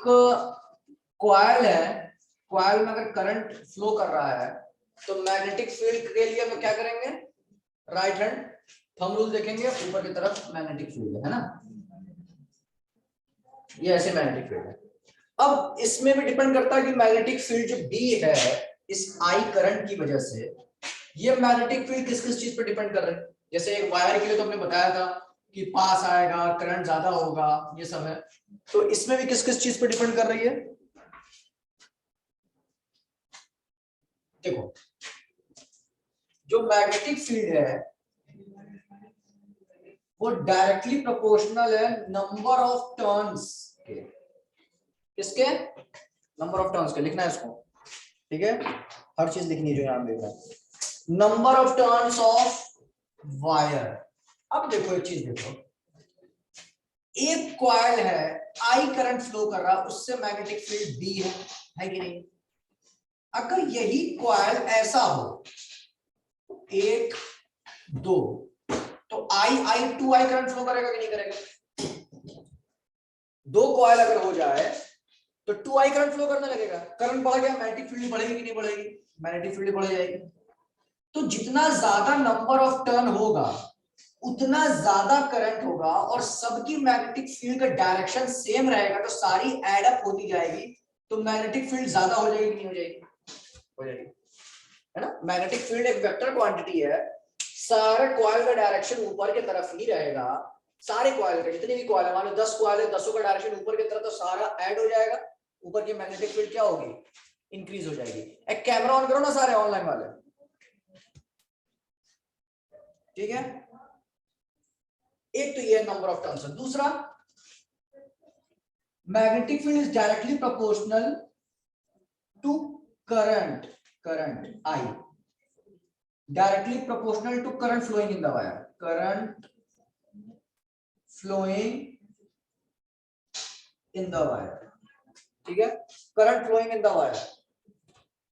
Coil है, coil में अगर करंट फ्लो कर रहा है तो मैग्नेटिक फील्ड के लिए हम क्या करेंगे, राइट हैंड थंब रूल देखेंगे, ऊपर की तरफ मैग्नेटिक फील्ड है ना, ये ऐसे मैग्नेटिक फील्ड है। अब इसमें भी डिपेंड करता है कि मैग्नेटिक फील्ड जो बी है इस आई करंट की वजह से, ये मैग्नेटिक फील्ड किस किस चीज पर डिपेंड कर रहे हैं। जैसे एक वायर के लिए तो हमने बताया था कि पास आएगा, करंट ज्यादा होगा, ये सब है। तो इसमें भी किस किस चीज पर डिपेंड कर रही है, देखो जो मैग्नेटिक फील्ड है वो डायरेक्टली प्रोपोर्शनल है नंबर ऑफ टर्न्स के, किसके, नंबर ऑफ टर्न्स के, लिखना है इसको, ठीक है, हर चीज लिखनी है जो यहां लिखा है, number of turns of wire. अब देखो एक चीज देखो, एक कॉइल है, आई करंट फ्लो कर रहा, उससे मैग्नेटिक फील्ड बी है कि नहीं। अगर यही कॉइल ऐसा हो, एक दो, तो आई टू आई करंट फ्लो करेगा कि नहीं करेगा। दो कॉइल अगर हो जाए तो टू आई करंट फ्लो करने लगेगा, करंट बढ़ गया, मैग्नेटिक फील्ड बढ़ेगी कि नहीं बढ़ेगी, मैग्नेटिक फील्ड बढ़ जाएगी। तो जितना ज्यादा नंबर ऑफ टर्न होगा उतना ज्यादा करंट होगा, और सबकी मैग्नेटिक फील्ड का डायरेक्शन सेम रहेगा, तो सारी एड अप होती जाएगी, तो मैग्नेटिक फील्ड ज्यादा हो जाएगी कि नहीं हो जाएगी, हो जाएगी, है ना। मैग्नेटिक फील्ड एक वेक्टर क्वांटिटी है, सारे कॉइल का डायरेक्शन ऊपर की तरफ ही रहेगा, सारे कॉइल का, जितने भी कॉइल है, मान लो 10 कॉइल है, 10 का डायरेक्शन ऊपर की तरफ, तो सारा ऐड हो जाएगा, ऊपर की मैग्नेटिक फील्ड क्या होगी, इंक्रीज हो जाएगी। एक कैमरा ऑन करो ना सारे ऑनलाइन वाले, ठीक है। एक तो ये नंबर ऑफ टर्न्स है। दूसरा, magnetic field is directly proportional to current, current I, directly proportional to current flowing in the wire, current flowing in the wire, ठीक है, current flowing in the wire,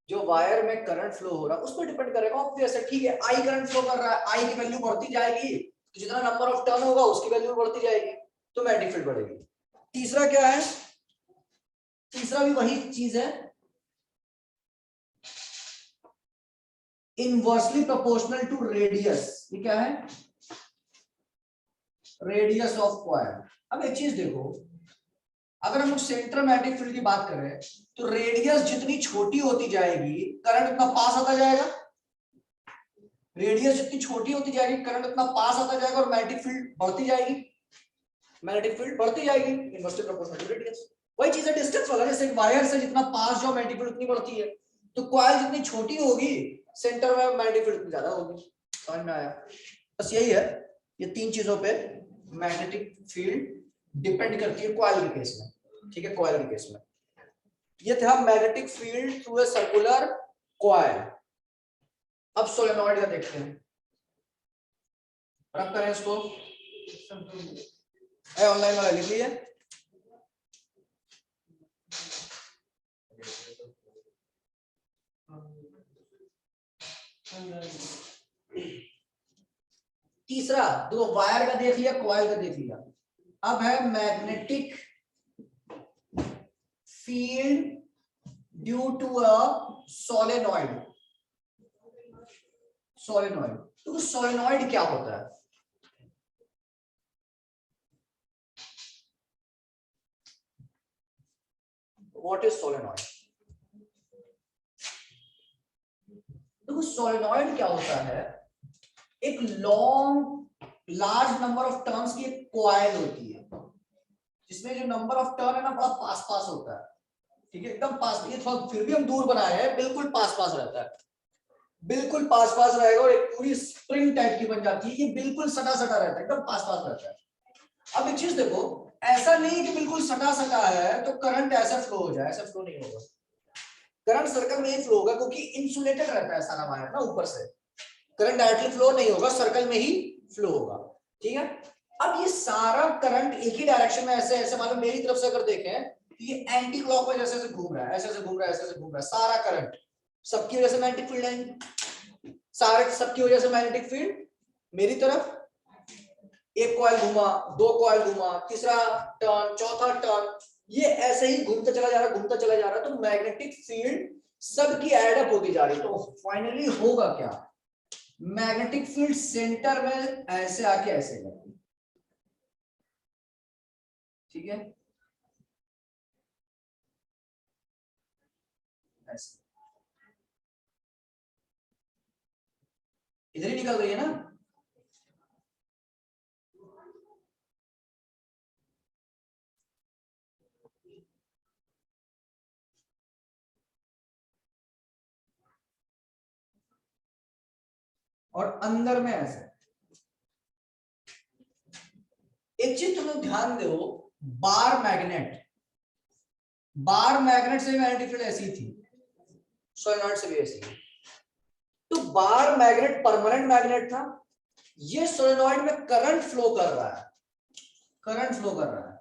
जो वायर में current flow हो रहा है उस पर डिपेंड करेगा, ऑब्वियस है, ठीक है। आई करंट फ्लो कर रहा है, आई की वैल्यू बढ़ती जाएगी, तो जितना नंबर ऑफ टर्न होगा उसकी वैल्यू बढ़ती जाएगी, तो मैग्नेटिक फील्ड बढ़ेगी। तीसरा क्या है, तीसरा भी वही चीज है, इनवर्सली प्रोपोर्शनल टू रेडियस, ये क्या है, रेडियस ऑफ कॉइल। अब एक चीज देखो, अगर हम लोग सेंटर मैग्नेटिक फील्ड की बात करें तो रेडियस जितनी छोटी होती जाएगी करंट उतना पास आता जाएगा, रेडियस जितनी छोटी होती जाएगी करंट उतना पास आता जाएगा, और मैग्नेटिक फील्ड बढ़ती जाएगी, मैग्नेटिक फील्ड बढ़ती जाएगी, इनवर्सली प्रोपोर्शनल टू रेडियस। वही चीज है डिस्टेंस वाला, जैसे वायर से जितना पास जाओ मैग्नेटिक फील्ड उतनी बढ़ती है, तो कॉइल जितनी छोटी होगी सेंटर में मैग्नेटिक फील्ड उतनी ज्यादा होगी। समझ में आया, बस यही है, ये तीन चीजों पे मैग्नेटिक फील्ड डिपेंड करती है कॉइल के केस में, ठीक है, कॉइल के केस में। ये था magnetic field through a circular coil. अब सोलेनॉइड का देखते हैं, रख करें इसको, ऑनलाइन वाला लिख लीजिए। तीसरा, दो वायर का देख लिया, कॉइल का देख लिया, अब है magnetic field due to a solenoid. Solenoid, तो सोलेनॉइड क्या होता है, व्हाट इज सोलेनॉइड। देखो सोलेनॉइड क्या होता है, एक long large number of turns की एक कॉइल होती है, जिसमें जो नंबर ऑफ टर्न है ना बड़ा पास पास होता है, ठीक है, एकदम पास, ये थोड़ा फिर भी हम दूर बनाए हैं, बिल्कुल पास पास रहता है, बिल्कुल पास पास रहेगा, और एक पूरी स्प्रिंग टाइप की बन जाती है, ये बिल्कुल सटा सटा रहता है, एकदम पास पास रहता है। अब एक चीज देखो, ऐसा नहीं कि बिल्कुल सटा सटा है तो करंट ऐसा फ्लो हो जाए, ऐसा फ्लो नहीं होगा, करंट सर्कल में ही फ्लो होगा, क्योंकि इंसुलेटेड रहता है सारा वायर ना ऊपर से, करंट डायरेक्टली फ्लो नहीं होगा, सर्कल में ही फ्लो होगा, ठीक है। अब ये सारा करंट एक ही डायरेक्शन में ऐसे ऐसे, मानो मेरी तरफ से अगर देखें तो ये एंटी क्लॉकवाइज ऐसे ऐसे घूम रहा है, ऐसे ऐसे घूम रहा है, ऐसे ऐसे घूम रहा है, सारा करंट, सबकी वजह से मैग्नेटिक फील्ड है, सारे सबकी वजह से मैग्नेटिक फील्ड मेरी तरफ, एक कॉइल घुमा, दो कॉइल घुमा, तीसरा टर्न, चौथा टर्न, ये ऐसे ही घूमता चला जा रहा, घूमता चला जा रहा, तो मैग्नेटिक फील्ड सबकी एडअप होती जा रही है। तो फाइनली होगा क्या, मैग्नेटिक फील्ड सेंटर में ऐसे आके ऐसे जाएगी, ठीक है, ऐसे इधर ही निकल रही है ना। और अंदर में ऐसे। एक चीज तुम लोग ध्यान दो, बार मैग्नेट, बार मैग्नेट से मैग्नेटिक फील्ड ऐसी थी, सोलेनॉइड से भी ऐसी है। तो बार मैग्नेट परमानेंट मैग्नेट था, ये सोलेनॉइड में करंट फ्लो कर रहा है, करंट फ्लो कर रहा है,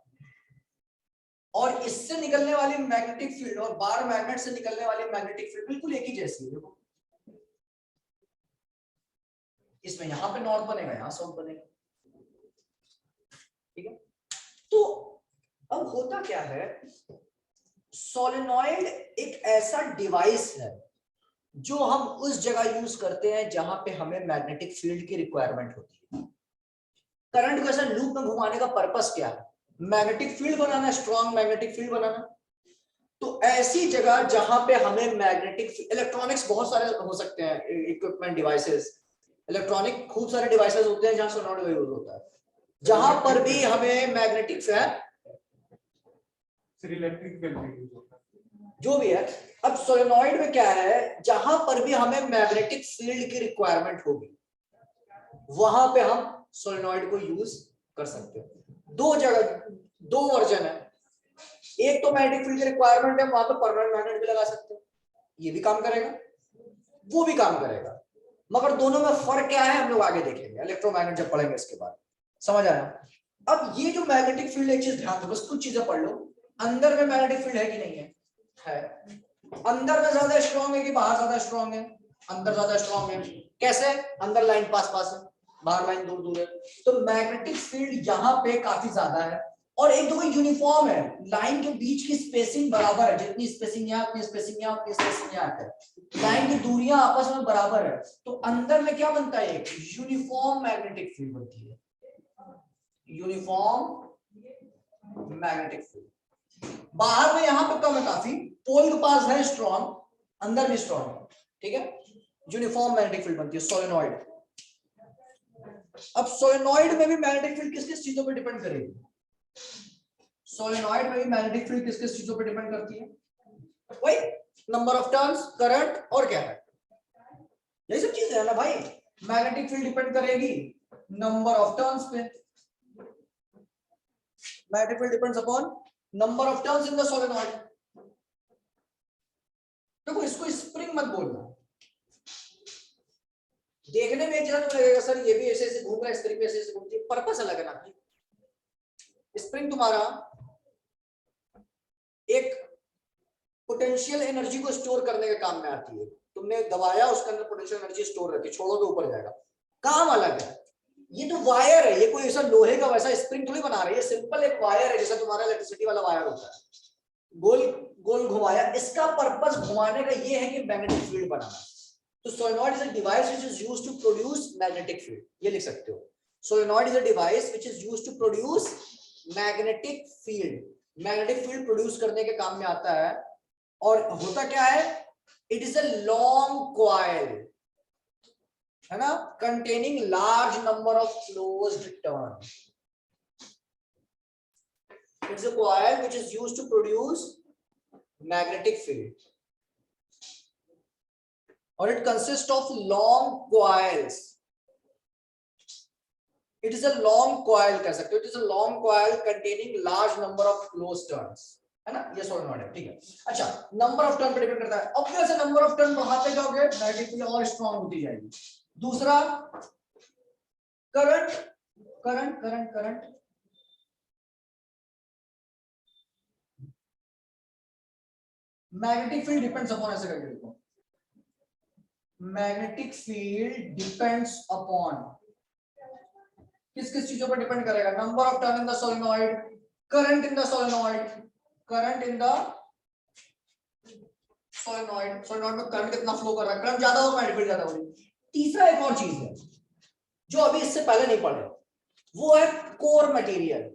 और इससे निकलने वाली मैग्नेटिक फील्ड और बार मैग्नेट से निकलने वाली मैग्नेटिक फील्ड बिल्कुल एक ही जैसी है। देखो इसमें यहां पे नॉर्थ बनेगा, यहां साउथ बनेगा, ठीक है। तो अब होता क्या है, सोलेनॉइड एक ऐसा डिवाइस है जो हम उस जगह यूज करते हैं जहां पे हमें मैग्नेटिक फील्ड की रिक्वायरमेंट होती है। करंट को ऐसा लूप में घुमाने का पर्पस क्या है, मैग्नेटिक फील्ड बनाना, स्ट्रॉन्ग मैग्नेटिक फील्ड बनाना। तो ऐसी जगह जहां पे हमें मैग्नेटिक, इलेक्ट्रॉनिक्स बहुत सारे हो सकते हैं, इक्विपमेंट, डिवाइसेस, इलेक्ट्रॉनिक खूब सारे डिवाइसेस होते हैं जहां सोलेनॉइड यूज होता है, जहां पर भी हमें मैग्नेटिक फील्ड, जो भी है। अब सोलेनॉइड में क्या है, जहां पर भी हमें मैग्नेटिक फील्ड की रिक्वायरमेंट होगी वहां पे हम सोलेनॉइड को यूज कर सकते हैं। दो जगह, दो वर्जन है, एक तो मैग्नेटिक फील्ड की रिक्वायरमेंट है, वहां पे परमानेंट मैग्नेट भी लगा सकते हैं, ये भी काम करेगा, वो भी काम करेगा, मगर दोनों में फर्क क्या है हम लोग आगे देखेंगे, इलेक्ट्रोमैग्नेट जब पढ़ेंगे इसके बाद, समझ आया। अब ये जो मैग्नेटिक फील्ड, एक चीज ध्यान दो, बस कुछ चीजें पढ़ लो, अंदर में मैग्नेटिक फील्ड है कि नहीं है, है। अंदर में ज्यादा स्ट्रॉन्ग है कि बाहर ज्यादा स्ट्रॉन्ग है, अंदर ज्यादा स्ट्रॉन्ग है। कैसे, अंदर लाइन पास पास है, बाहर लाइन दूर दूर है, तो मैग्नेटिक फील्ड यहाँ पे काफी ज्यादा है, और एक दो यूनिफॉर्म है, लाइन के बीच की स्पेसिंग बराबर है, जितनी स्पेसिंग यहाँ, उतनी स्पेसिंग यहाँ, उतनी स्पेसिंग यहाँ है, लाइन की दूरियां आपस में बराबर है, तो अंदर में क्या बनता है, एक यूनिफॉर्म मैग्नेटिक फील्ड बनती है, यूनिफॉर्म मैग्नेटिक फील्ड। बाहर में यहां पे कम है काफी, पोल के पास है स्ट्रॉन्ग, अंदर भी स्ट्रॉन्ग है, ठीक है, यूनिफॉर्म मैग्नेटिक फील्ड बनती है सोलेनॉइड। अब सोलेनॉइड में भी मैग्नेटिक फील्ड किस किस चीजों पर डिपेंड करेगी, सोलेनॉइड में भी मैग्नेटिक फील्ड किस किस चीजों पर डिपेंड करती है, वही नंबर ऑफ टर्न्स, करंट, और क्या है, यही सब चीजें है ना भाई। मैग्नेटिक फील्ड डिपेंड करेगी नंबर ऑफ टर्न्स पे, magnetic field depends upon number of turns in the solenoid. देखो इसको स्प्रिंग मत बोलना, देखने में एक जगह तो लगेगा सर ये भी ऐसे ऐसे घूम रहा है, स्प्रिंग भी ऐसे ऐसे घूमती है, पर्पस अलग है ना। स्प्रिंग तुम्हारा एक पोटेंशियल एनर्जी को स्टोर करने के काम में आती है, तुमने दबाया उसके अंदर पोटेंशियल एनर्जी स्टोर रहती है, छोड़ोगे ऊपर जाएगा, काम अलग है। ये तो वायर है, ये कोई ऐसा लोहे का वैसा स्प्रिंग थोड़ी बना रही है, सिंपल एक वायर है, जैसा तुम्हारा इलेक्ट्रिसिटी वाला वायर होता है, गोल गोल घुमाया, इसका पर्पस घुमाने का ये है कि मैग्नेटिक फील्ड बनाना। तो solenoid is a device which is used to produce magnetic field, ये लिख सकते हो, solenoid is a device which is used to produce magnetic field, magnetic field produce करने के काम में आता है। और होता क्या है, it is a long coil, है ना, containing large number of closed turn, it's a coil which is used to produce magnetic field, or it consists of long coils, it is a long coil कह सकते हो, it is a long coil containing large number of closed turns, है ना, ये solenoid है, ठीक है। अच्छा, नंबर ऑफ टर्न पे डिपेंड करता है, ऑब्वियस है नंबर ऑफ टर्न बढ़ाते जाओगे मैग्नेटिक फील्ड और स्ट्रांग होती जाएगी। दूसरा current, current current current, magnetic field depends upon, ऐसे करके देखो, मैग्नेटिक फील्ड डिपेंड्स अपॉन, किस किस चीजों पर डिपेंड करेगा, number of turn in the solenoid, current in the solenoid, current in the solenoid, solenoid में करंट कितना फ्लो कर रहा है, करंट ज्यादा हो मैग्नेटिक फील्ड ज्यादा होगी। तीसरा एक और चीज है जो अभी इससे पहले नहीं पढ़े, वो है core material,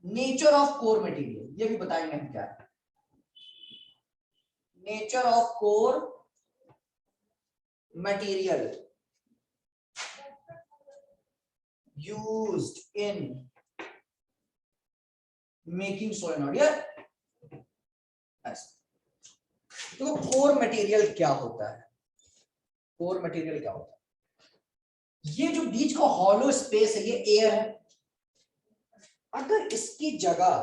nature of core material, ये भी बताएंगे हम क्या है nature of core material used in making solenoid. यार देखो कोर मटेरियल क्या होता है, कोर मटेरियल क्या होता है, ये जो बीच का हॉलो स्पेस है ये एयर है। अगर इसकी जगह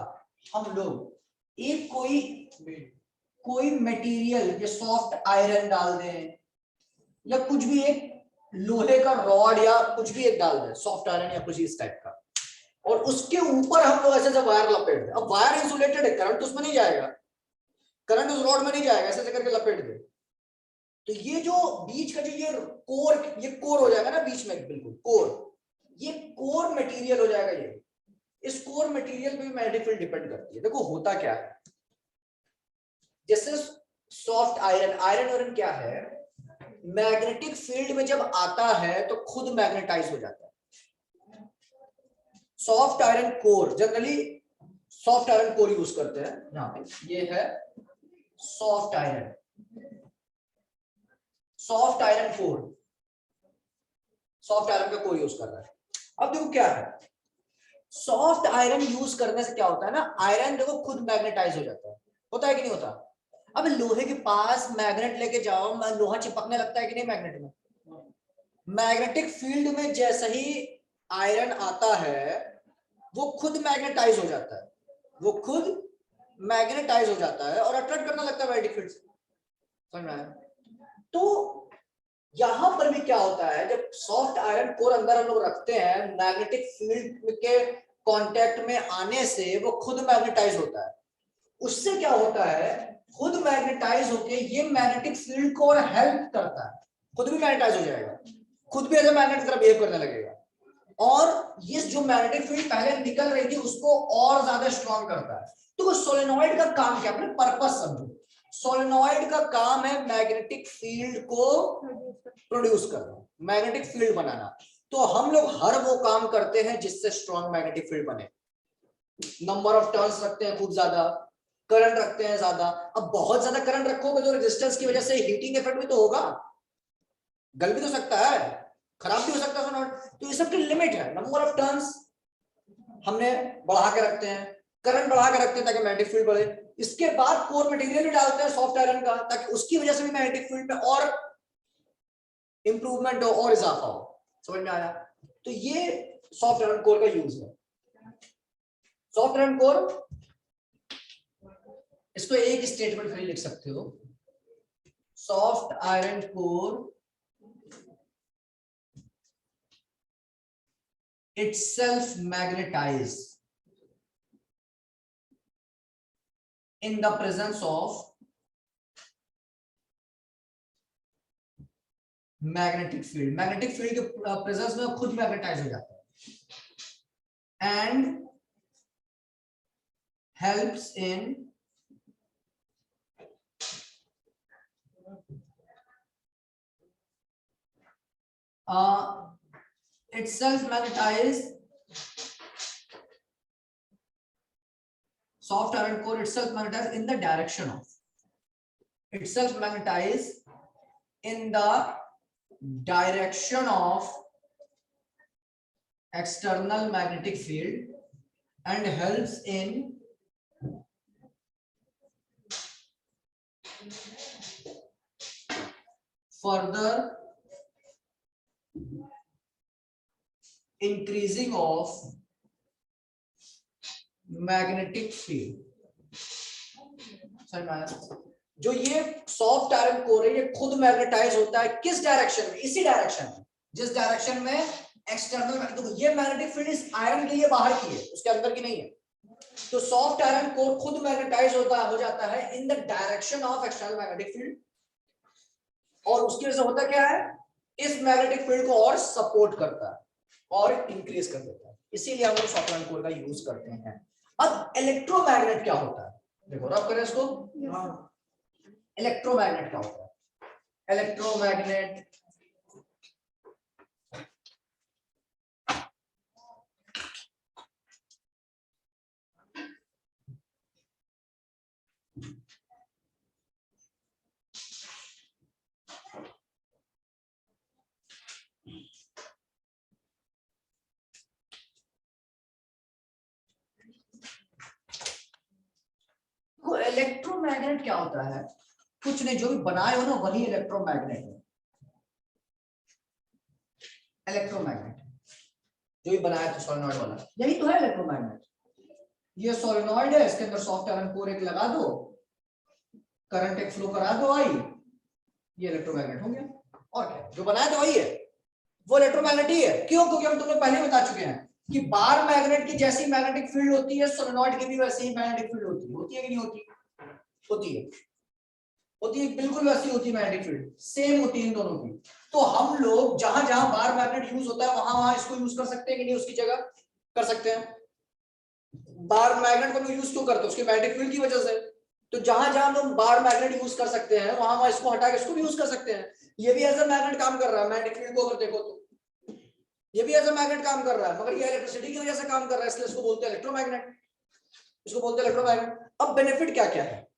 हम लोग एक कोई मटेरियल या सॉफ्ट आयरन डाल दें या कुछ भी एक लोहे का रॉड या कुछ भी एक डाल दें, सॉफ्ट आयरन या कुछ इस टाइप का, और उसके ऊपर हम लोग ऐसे वायर लपेट दें। अब वायर इंसुलेटेड है, करंट उसमें नहीं जाएगा, करंट उस रॉड में नहीं जाएगा, ऐसे करके लपेट दे, तो ये जो बीच का जो ये कोर हो जाएगा ना बीच में, बिल्कुल कोर, ये कोर मटेरियल हो जाएगा। ये इस कोर मटेरियल पे भी मैग्नेटिक फील्ड डिपेंड करती है। देखो होता क्या है, जैसे सॉफ्ट आयरन, आयरन क्या है, मैग्नेटिक फील्ड में जब आता है तो खुद मैग्नेटाइज हो जाता है। Soft iron core, generally soft iron core use करते हैं, यहाँ पे ये है soft iron, soft iron core, soft iron का कोर यूज कर रहा है। अब देखो क्या है, सॉफ्ट आयरन यूज करने से क्या होता है ना, आयरन देखो खुद मैग्नेटाइज हो जाता है कि नहीं होता। अब लोहे के पास मैग्नेट लेके जाओ, लोहा चिपकने लगता है कि नहीं मैग्नेट में, मैग्नेटिक फील्ड में जैसे ही आयरन आता है वो खुद मैग्नेटाइज हो जाता है, वो खुद मैग्नेटाइज हो जाता है और अट्रैक्ट करना लगता है मैग्नेटिक फील्ड से, समझ में आया। तो यहां पर भी क्या होता है, जब सॉफ्ट आयरन कोर अंदर हम लोग रखते हैं, मैग्नेटिक फील्ड के कांटेक्ट में आने से वो खुद मैग्नेटाइज होता है। उससे क्या होता है, खुद मैग्नेटाइज होके ये मैग्नेटिक फील्ड को और हेल्प करता है, खुद भी मैग्नेटाइज हो जाएगा, खुद भी एज ए मैग्नेट की तरह बिहेव करने लगेगा, और ये जो मैग्नेटिक फील्ड पहले निकल रही थी उसको और ज्यादा स्ट्रॉन्ग करता है। तो सोलेनॉइड का काम क्या, अपने पर्पस समझो। सोलेनॉइड का काम है मैग्नेटिक फील्ड को प्रोड्यूस करना, मैग्नेटिक फील्ड बनाना। तो हम लोग हर वो काम करते हैं जिससे स्ट्रॉन्ग मैग्नेटिक फील्ड बने। नंबर ऑफ टर्न्स रखते हैं खूब ज्यादा, करंट रखते हैं ज्यादा। अब बहुत ज्यादा करंट रखोगे तो रेजिस्टेंस की वजह से हीटिंग इफेक्ट भी तो होगा, गल भी तो सकता है, खराब भी हो सकता है सोलेनॉइड। तो ये सब की लिमिट है, नंबर ऑफ टर्न्स हमने बढ़ा के रखते हैं, करंट बढ़ा के रखते हैं ताकि मैग्नेटिक फील्ड बढ़े। इसके बाद कोर मटेरियल भी डालते हैं सॉफ्ट आयरन का, ताकि उसकी वजह से भी मैग्नेटिक फील्ड में और इंप्रूवमेंट हो और इजाफा हो, समझ में आया। तो ये सॉफ्ट आयरन कोर का यूज है। सॉफ्ट आयरन कोर, इसको एक स्टेटमेंट में लिख सकते हो, soft iron core itself magnetize in the presence of magnetic field, magnetic field के प्रेजेंस में खुद मैग्नेटाइज हो जाता है, and helps in itself magnetize, soft iron core itself magnetize in the direction of, itself magnetize in the direction of external magnetic field and helps in further increasing of magnetic field। समझ में आया। जो ये soft iron core है ये खुद magnetise होता है, किस डायरेक्शन में, इसी डायरेक्शन में जिस डायरेक्शन में एक्सटर्नल, तो ये मैग्नेटिक फील्ड इस आयरन के लिए बाहर की है, उसके अंदर की नहीं है। तो सॉफ्ट आयरन कोर खुद मैग्नेटाइज हो जाता है in the direction of external magnetic field, और उसकी वजह से होता क्या है, इस मैग्नेटिक फील्ड को और सपोर्ट करता है और इंक्रीज कर देता है। इसीलिए हम लोग सॉफ्ट आयरन कोर का यूज करते हैं। अब इलेक्ट्रोमैग्नेट क्या होता है, देखो रब करें इसको। इलेक्ट्रोमैग्नेट क्या होता है? इलेक्ट्रोमैग्नेट इलेक्ट्रोमैग्नेट क्या होता है? कुछ नहीं, जो भी बनाए हो ना वही इलेक्ट्रोमैग्नेट है। इलेक्ट्रोमैग्नेट जो भी बनाया था सोलेनॉइड वाला, यही तो है इलेक्ट्रोमैग्नेट। ये सोलेनॉइड है, इसके अंदर सॉफ्ट आयरन कोर एक लगा दो, करंट एक फ्लो करा दो, आई ये इलेक्ट्रोमैग्नेट हो गया। और क्या, जो बनाया था वही है, वो इलेक्ट्रोमैग्नेट ही है। क्यों? क्योंकि हम तुम्हें पहले बता चुके हैं कि बार मैग्नेट की जैसी मैग्नेटिक फील्ड होती है, सोलेनॉइड की भी वैसे ही मैग्नेटिक फील्ड होती है कि नहीं होती? होती है, होती है, बिल्कुल वैसी होती है मैग्नेटिक फील्ड, सेम होती है इन दोनों की। तो हम लोग जहां जहां बार मैग्नेट यूज होता है वहां वहां इसको यूज कर सकते हैं कि नहीं, उसकी जगह कर सकते हैं। बार मैग्नेट को यूज क्यों करते हैं? उसकी मैग्नेटिक फील्ड की वजह से। तो जहां जहां हम लोग बार मैग्नेट यूज कर सकते हैं वहां वहां इसको हटा के इसको भी यूज कर सकते हैं। ये भी एज अ मैग्नेट काम कर रहा है, मैग्नेटिक फील्ड को अगर देखो तो ये भी एज अ मैग्नेट काम कर रहा है, मगर ये इलेक्ट्रिसिटी की वजह से काम कर रहा है, इसलिए इसको बोलते हैं इलेक्ट्रोमैग्नेट। इसको बोलते हैं इलेक्ट्रोमैग्नेट। अब बेनिफिट क्या क्या है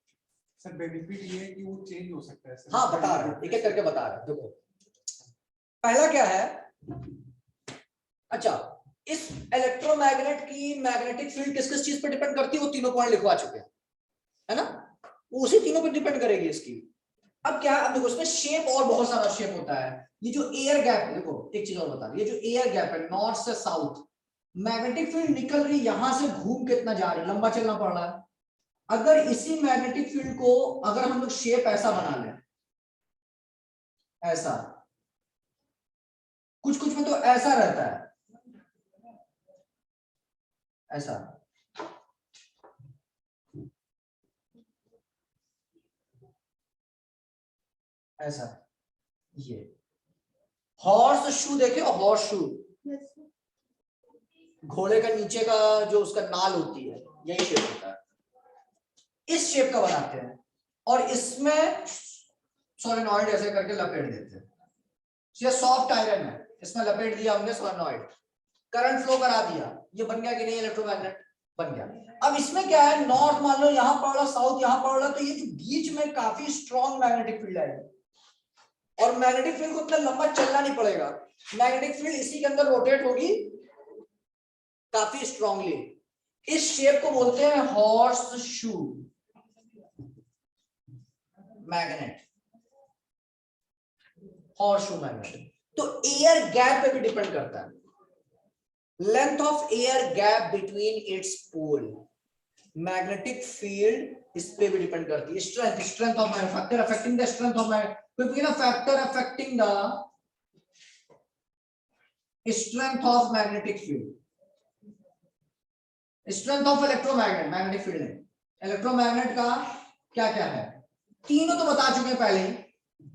सर? बेनिफिट ये है कि वो चेंज हो सकता है सर। हाँ बता रहे हैं, एक एक करके बता रहे हैं। देखो पहला क्या है, अच्छा इस इलेक्ट्रोमैग्नेट की मैग्नेटिक फील्ड किस किस चीज पर डिपेंड करती है वो तीनों पॉइंट लिखवा चुके हैं, है ना? वो उसी तीनों पर डिपेंड करेगी इसकी। अब क्या, अब देखो इसमें शेप और बहुत सारा शेप होता है। ये जो एयर गैप है, देखो एक चीज और बता रही है, ये जो एयर गैप है नॉर्थ से साउथ, मैग्नेटिक फील्ड निकल रही यहां से घूम के इतना जा रही है, लंबा चलना पड़ रहा है। अगर इसी मैग्नेटिक फील्ड को अगर हम लोग शेप ऐसा बना लें, ऐसा, कुछ कुछ में तो ऐसा रहता है, ऐसा, ऐसा, ये हॉर्स शू देखे, हॉर्स शू, घोड़े का नीचे का जो उसका नाल होती है, यही शेप होता है। इस शेप का बनाते हैं और इसमें सोलेनॉइड ऐसे करके लपेट देते हैं। ये सॉफ्ट आयरन है, इसमें लपेट दिया हमने सोलेनॉइड, करंट फ्लो करा दिया, ये बन गया कि नहीं इलेक्ट्रोमैग्नेट? बन गया। अब इसमें क्या है, नॉर्थ मान लो यहां पड़ रहा, साउथ यहां पड़ रहा, तो ये जो बीच में काफी स्ट्रॉन्ग मैग्नेटिक फील्ड है और मैग्नेटिक फील्ड को इतना लंबा चलना नहीं पड़ेगा, मैग्नेटिक फील्ड इसी के अंदर रोटेट होगी काफी स्ट्रांगली। इस शेप को बोलते हैं horseshoe magnet, horseshoe magnet. तो एयर गैप पे भी डिपेंड करता है, length of air gap between its pole, magnetic field इस पे भी डिपेंड करती है। Strength, strength of factor affecting the strength of factor affecting the strength of magnetic field, strength of electromagnet, magnetic field है, electromagnet का क्या क्या है, तीनों तो बता चुके हैं पहले ही।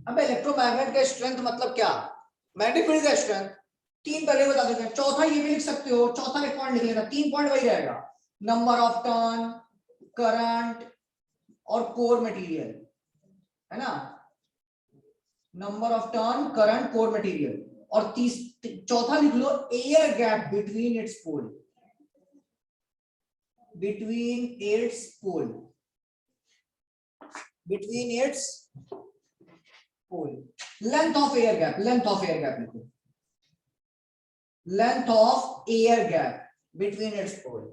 अब इलेक्ट्रोमैग्नेट का स्ट्रेंथ मतलब क्या, मैग्नेटिक फील्ड का स्ट्रेंथ तीन पहले बता देते हैं। चौथा ये भी लिख सकते हो, चौथा एक पॉइंट लिख लेना, तीन पॉइंट वही रहेगा, नंबर ऑफ टर्न, करंट और कोर मटेरियल, है ना? Number of turn, current, core material. और चौथा लिख लो air gap between its pole, between its pole, between its pole, length of air gap, length of air gap लिखो, length of air gap between its pole।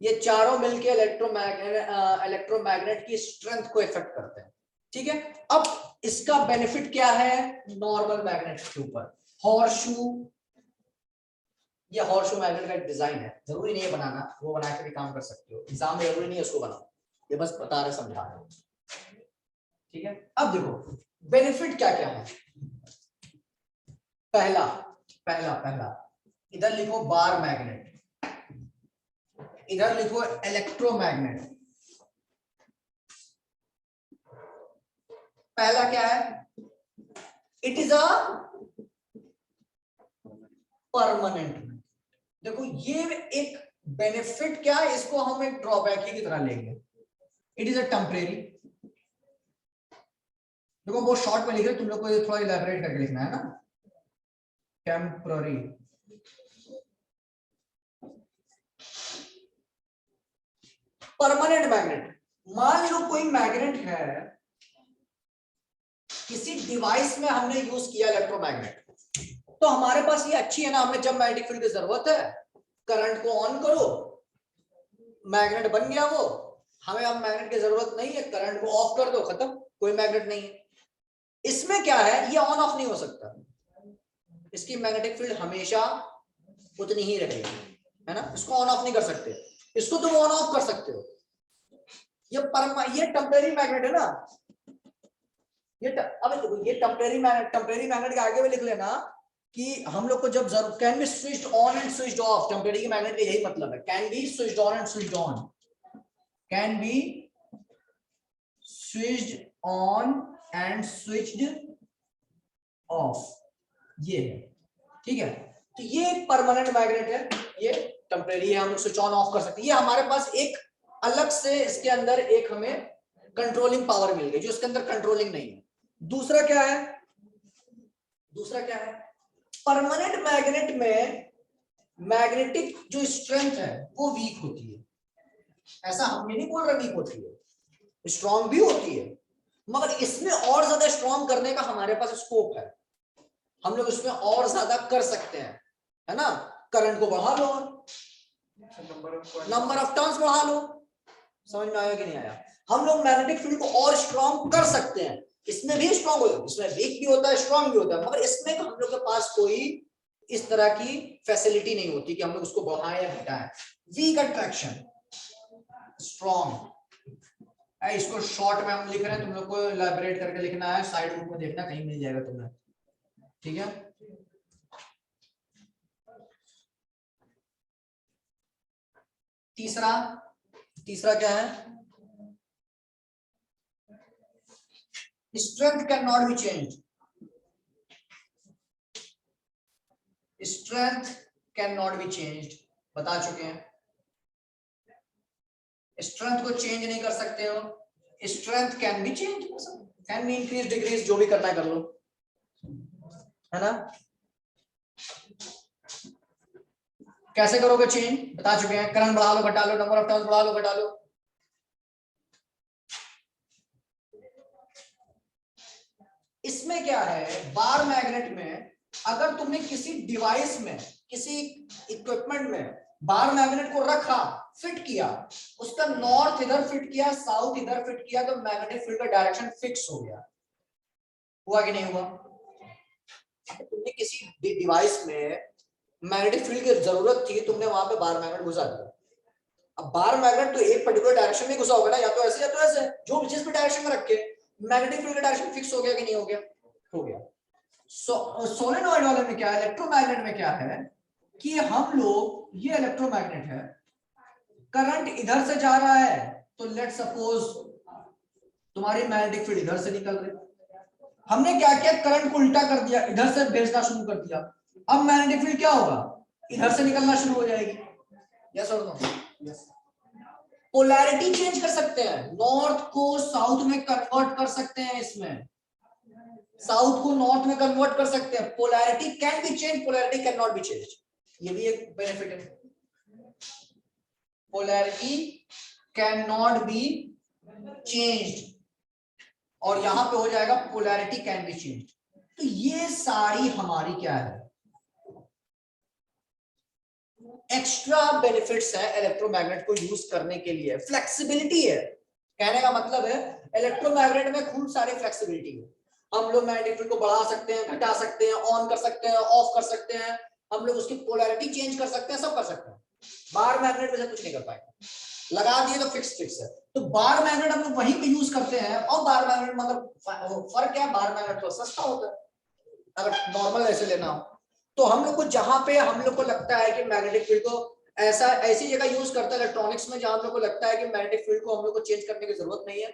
ये चारों मिलके electromagnet की strength को effect करते हैं, ठीक है? अब इसका बेनिफिट क्या है नॉर्मल मैग्नेट के ऊपर? हॉर्सशू, ये हॉर्सशू मैग्नेट का एक डिजाइन है, जरूरी नहीं है बनाना, वो बना के भी काम कर सकते हो, एग्जाम में जरूरी नहीं है उसको बनाओ, ये बस बता रहे समझा रहे, ठीक है? अब देखो बेनिफिट क्या क्या है। पहला पहला पहला इधर लिखो बार मैग्नेट, इधर लिखो इलेक्ट्रोमैग्नेट। पहला क्या है, इट इज अ परमानेंट। देखो ये एक बेनिफिट क्या है, इसको हम एक ड्रॉबैक ही की तरह लेंगे। It is a temporary. देखो बहुत शॉर्ट में लिख रहे, तुम लोग को ये थोड़ा इलैबोरेट करके लिखना है ना। Temporary, permanent magnet. मान लो कोई मैग्नेट है, किसी डिवाइस में हमने यूज किया इलेक्ट्रोमैग्नेट, तो हमारे पास ये अच्छी है ना, हमें जब मैग्नेटिक फील्ड की जरूरत है करंट को ऑन करो, मैग्नेट बन गया वो। हमें अब मैग्नेट की जरूरत नहीं है, करंट को ऑफ कर दो, खत्म, कोई मैग्नेट नहीं है। इसमें क्या है, ये ऑन ऑफ नहीं हो सकता, इसकी मैग्नेटिक फील्ड हमेशा उतनी ही रहेगी, है ना। इसको ऑन ऑफ नहीं कर सकते, इसको तुम ऑन ऑफ कर सकते हो। ये टेम्परेरी मैग्नेट है ना, अब ये टेम्परेरी मैग्नेट के आगे भी लिख लेना कि हम लोग को जब जरूर, can be switched on and switched off. Temporary magnet का यही मतलब है, can be switched on and switched on, can be switched on and switched off, ये है, ठीक है। तो ये एक परमानेंट मैग्नेट है, ये टेम्परेरी है, हम लोग स्विच ऑन ऑफ कर सकते हैं। ये हमारे पास एक अलग से इसके अंदर एक हमें कंट्रोलिंग पावर मिल गई, जो इसके अंदर कंट्रोलिंग नहीं है। दूसरा क्या है, दूसरा क्या है, परमानेंट मैग्नेट में मैग्नेटिक जो स्ट्रेंथ है वो वीक होती है। ऐसा हम नहीं बोल रहे वीक होती है, स्ट्रांग भी होती है, मगर इसमें और ज्यादा स्ट्रांग करने का हमारे पास स्कोप है, हम लोग इसमें और ज्यादा कर सकते हैं, है ना। करंट को बढ़ा लो, नंबर ऑफ टर्न्स बढ़ा लो, समझ में आया कि नहीं आया। हम लोग मैग्नेटिक फील्ड को और स्ट्रांग कर सकते हैं, इसमें भी स्ट्रांग होता है, इसमें वीक भी होता है स्ट्रांग भी होता है, मगर इसमें हम लोग के पास कोई इस तरह की फैसिलिटी नहीं होती कि हम लोग उसको बढ़ाएं या घटाएं। वीक अट्रैक्शन, स्ट्रांग, इसको शॉर्ट में हम लिख रहे हैं, तुम लोग को इलैबोरेट करके लिखना है, साइड बुक में देखना कहीं मिल जाएगा तुम्हें, ठीक है। तीसरा, तीसरा क्या है, strength can not be changed, strength can not be changed, बता चुके हैं, स्ट्रेंथ को चेंज नहीं कर सकते हो। Strength can be change, can be increase decrease, जो भी करना है कर लो, है ना। कैसे करोगे चेंज, बता चुके हैं, करंट बढ़ा लो घटा लो, नंबर ऑफ टर्न्स बढ़ा लो घटा लो। इसमें क्या है, बार मैग्नेट में अगर तुमने किसी डिवाइस में, किसी इक्विपमेंट में बार मैग्नेट को रखा, फिट किया, उसका नॉर्थ इधर फिट किया, साउथ इधर फिट किया, तो मैग्नेटिक फील्ड का डायरेक्शन फिक्स हो गया। हुआ कि नहीं हुआ। तुमने किसी डिवाइस में मैग्नेटिक फील्ड की जरूरत थी, तुमने वहां पे बार मैग्नेट घुसा दिया। अब बार मैग्नेट तो एक पर्टिकुलर डायरेक्शन में घुसा होगा ना, या तो ऐसे या तो ऐसे, जो जिस भी डायरेक्शन में रखे, मैग्नेटिक फील्ड का डायरेक्शन फिक्स हो गया कि नहीं हो गया, हो गया। सोलेनॉइड वाले में क्या है, इलेक्ट्रोमैग्नेट में क्या है कि हम लोग, ये इलेक्ट्रोमैग्नेट है, करंट इधर से जा रहा है, तो लेट सपोज तुम्हारी मैग्नेटिक फील्ड इधर से निकल रही, हमने क्या किया, करंट को उल्टा कर दिया, इधर से भेजना शुरू कर दिया, अब मैग्नेटिक फील्ड क्या होगा, इधर से निकलना शुरू हो जाएगी। यस और नो, पोलैरिटी चेंज कर सकते हैं, नॉर्थ को साउथ में कन्वर्ट कर सकते हैं, इसमें साउथ को नॉर्थ में कन्वर्ट कर सकते हैं। Polarity can be change, polarity can not be change, ये भी एक बेनिफिट है। Polarity can not be changed, और यहां पे हो जाएगा पोलैरिटी कैन बी चेंज्ड। तो ये सारी हमारी क्या है, एक्स्ट्रा बेनिफिट्स है इलेक्ट्रोमैग्नेट को यूज करने के लिए। फ्लेक्सिबिलिटी है, कहने का मतलब है इलेक्ट्रोमैग्नेट में खूब सारी फ्लेक्सिबिलिटी है। हम लोग मैग्नेटिक फील्ड को बढ़ा सकते हैं, घटा सकते हैं, ऑन कर सकते हैं, ऑफ कर सकते हैं, हम लोग उसकी पोलैरिटी चेंज कर सकते हैं, सब कर सकते हैं। बार मैग्नेट में से कुछ नहीं कर पाएंगे, लगा दिए तो फिक्स है। तो बार मैग्नेट हम लोग वहीं पे यूज करते हैं, और बार मैग्नेट मतलब फर्क क्या है, बार मैग्नेट तो सस्ता होता है अगर नॉर्मल ऐसे लेना हो। तो हम लोग को जहां पे हम लोग को लगता है कि मैग्नेटिक फील्ड को ऐसी जगह यूज करता है इलेक्ट्रॉनिक्स में, जहां हम लोग को लगता है कि मैग्नेटिक फील्ड को हम लोग को चेंज करने की जरूरत नहीं है,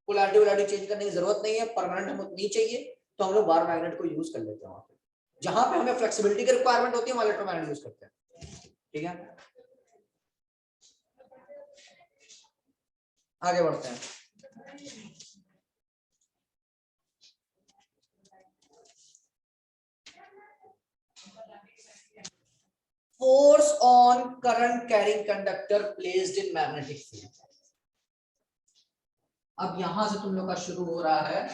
पोलैरिटी चेंज करने की जरूरत नहीं है, परमानेंट हमें नहीं चाहिए, तो हम लोग बार मैग्नेट को यूज कर लेते हैं वहां पे। जहां पे हमें फ्लेक्सिबिलिटी की रिक्वायरमेंट होती है, वहां इलेक्ट्रोमैग्नेट यूज करते हैं, ठीक है। आगे बढ़ते हैं। Force on current carrying conductor placed in magnetic field. अब यहां से तुम लोग का शुरू हो रहा है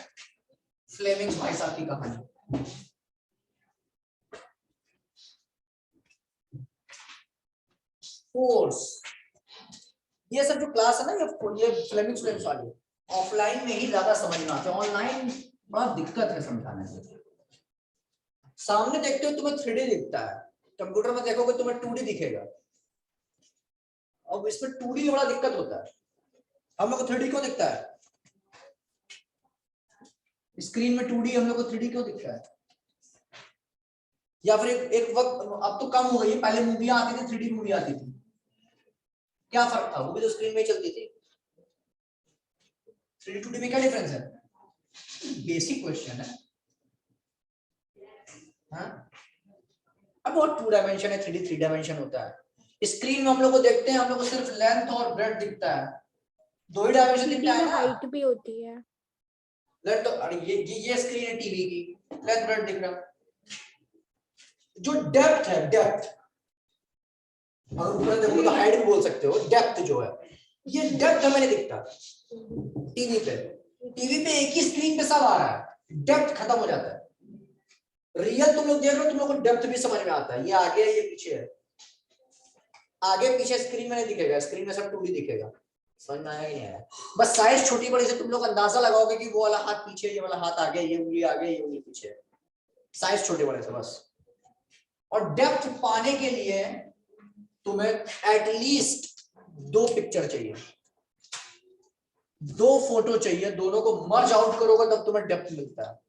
फ्लेमिंग्स भाई साहब की कहानी। फोर्स, ये सब जो क्लास है ना, ये फ्लेमिंग्स वाली ऑफलाइन में ही ज्यादा समझ में आते हैं, ऑनलाइन बड़ा दिक्कत है समझाने से। सामने देखते हो तुम्हें 3D दिखता है, कंप्यूटर में देखोगे तुम्हें 2D दिखेगा। अब इसमें 2D में बड़ा दिक्कत होता है। हम लोग को 3D क्यों दिखता है? स्क्रीन में 2D, हम लोग को 3D क्यों दिखता है? या फिर एक वक्त, अब तो कम हो गई है, पहले मूवियां आती थी 3D मूवी आती थी, क्या फर्क था? वो भी तो स्क्रीन में चलती थी। 3D 2D में क्या डिफरेंस है? बेसिक क्वेश्चन है। हाँ? अब वो 2 डायमेंशन है, 3D 3 डायमेंशन होता है। स्क्रीन में हम लोग को देखते हैं, हम लोग को सिर्फ लेंथ और ब्रेड्थ दिखता है, 2 ही डायमेंशन दिखता है ना। हाइट भी होती है। लेंथ तो, अरे ये स्क्रीन है टीवी की, लेंथ ब्रेड्थ दिख रहा है। जो डेप्थ है, डेप्थ, अगर ऊपर देखोगे तो हाइट भी बोल सकते हो, डेप्थ जो है, ये डेप्थ हमें नहीं दिखता टीवी पे। टीवी पे एक ही स्क्रीन पे सब आ रहा है, डेप्थ खत्म हो जाता है। रियल तुम लोग देख रहे हो, तुम लोग को डेप्थ भी समझ में आता है, ये आगे है, ये पीछे है। आगे पीछे स्क्रीन में नहीं दिखेगा, स्क्रीन में सब 2D दिखेगा। समझ में आया कि नहीं आया? बस साइज छोटी बड़ी से तुम लोग अंदाजा लगाओगे कि वो वाला हाथ पीछे, ये वाला हाथ आगे, ये उंगली आगे, ये उंगली पीछे, साइज छोटे बड़े से बस। और डेप्थ पाने के लिए तुम्हें एटलीस्ट 2 पिक्चर चाहिए, 2 फोटो चाहिए, दोनों को मर्ज आउट करोगे तब तुम्हें डेप्थ मिलता है।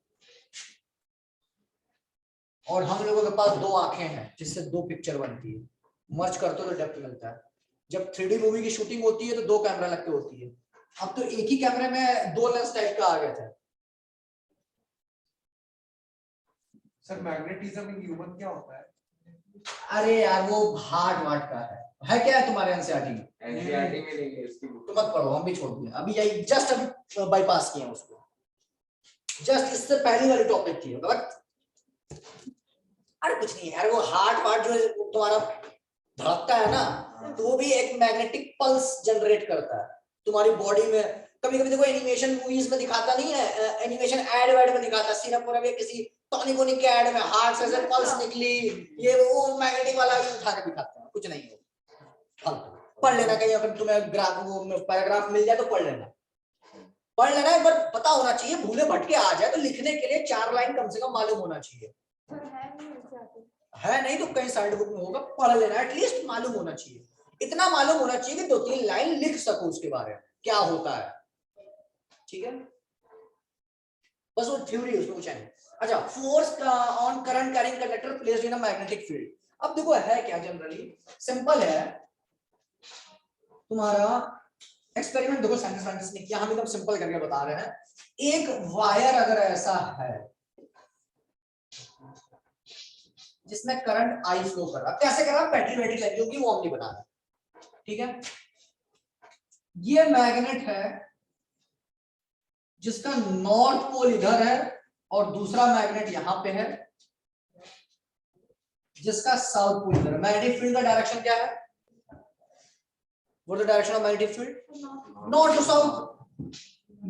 और हम लोगों के पास 2 आंखें हैं जिससे 2 पिक्चर बनती है, मर्ज करते हो तो डेप्थ मिलता है। जब 3D मूवी की शूटिंग होती है तो 2 कैमरा लग के होती है। अब तो एक ही कैमरे में 2 लेंस टाइप का आ गया था। सर मैग्नेटिज्म इन ह्यूमन क्या होता है? अरे यार वो हार्ट वाट का है क्या है तुम्हारे एनसीईआरटी में? एनसीईआरटी में नहीं है इसकी बुक। तो मत पढ़ो, हम भी छोड़ दिए अभी, यही जस्ट अभी बाईपास किए उसको, जस्ट इससे पहली वाली टॉपिक थी। अरे कुछ नहीं यार, वो हार्ट वाट जो तुम्हारा धड़कता है ना, तो वो भी एक मैग्नेटिक पल्स जनरेट करता है तुम्हारी बॉडी में। कभी कभी देखो एनिमेशन मूवीज में दिखाता नहीं है, एनिमेशन एड वेड में दिखाता, सिर्फ पूरा किसी टॉनिक वोनिक के एड में हार्ट से पल्स निकली, ये वो मैग्नेटिक वाला उठा के दिखाता है। कुछ नहीं हो, पढ़ लेना कहीं, अगर तुम्हें ग्राफ वो पैराग्राफ मिल जाए तो पढ़ लेना, पढ़ लेना, एक बार पता होना चाहिए। भूले भटके आ जाए तो लिखने के लिए 4 लाइन कम से कम मालूम होना चाहिए। है नहीं तो कहीं साइड बुक में होगा, पढ़ लेना, एटलीस्ट मालूम होना चाहिए। इतना मालूम होना चाहिए कि 2-3 लाइन लिख सको उसके बारे में क्या होता है, ठीक है? बस वो थ्योरी, उसमें कुछ नहीं। अच्छा, force on current carrying conductor placed in a magnetic field. अब देखो है क्या, जनरली सिंपल है तुम्हारा एक्सपेरिमेंट। देखो साइंटिस्ट ने किया, हम एकदम सिंपल करके बता रहे हैं। एक वायर अगर ऐसा है जिसमें करंट आई फ्लो कर रहा, कैसे कर रहा, बैटरी लगी होगी, वो हम नहीं बना रहे, ठीक है? ये मैग्नेट है जिसका नॉर्थ पोल इधर है और दूसरा मैग्नेट यहां पे है जिसका साउथ पोल इधर है। मैग्नेटिक फील्ड का डायरेक्शन क्या है? What is the direction of magnetic field? North to south.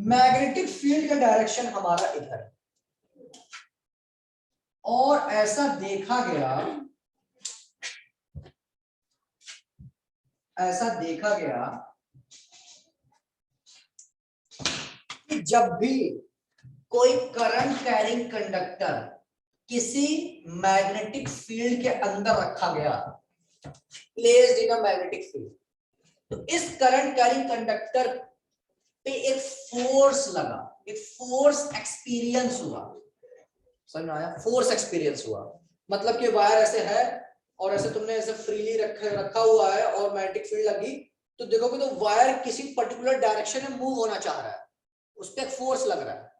Magnetic field का डायरेक्शन हमारा इधर है। और ऐसा देखा गया कि जब भी कोई करंट कैरिंग कंडक्टर किसी मैग्नेटिक फील्ड के अंदर रखा गया, placed in a magnetic field, तो इस करंट कैरिंग कंडक्टर पे एक फोर्स लगा, एक फोर्स एक्सपीरियंस हुआ। समझ में आया? फोर्स एक्सपीरियंस हुआ मतलब कि वायर ऐसे है और ऐसे तुमने ऐसे फ्रीली रखा हुआ है और मैग्नेटिक फील्ड लगी, तो देखोगे तो वायर किसी पर्टिकुलर डायरेक्शन में मूव होना चाह रहा है, उस पर एक फोर्स लग रहा है।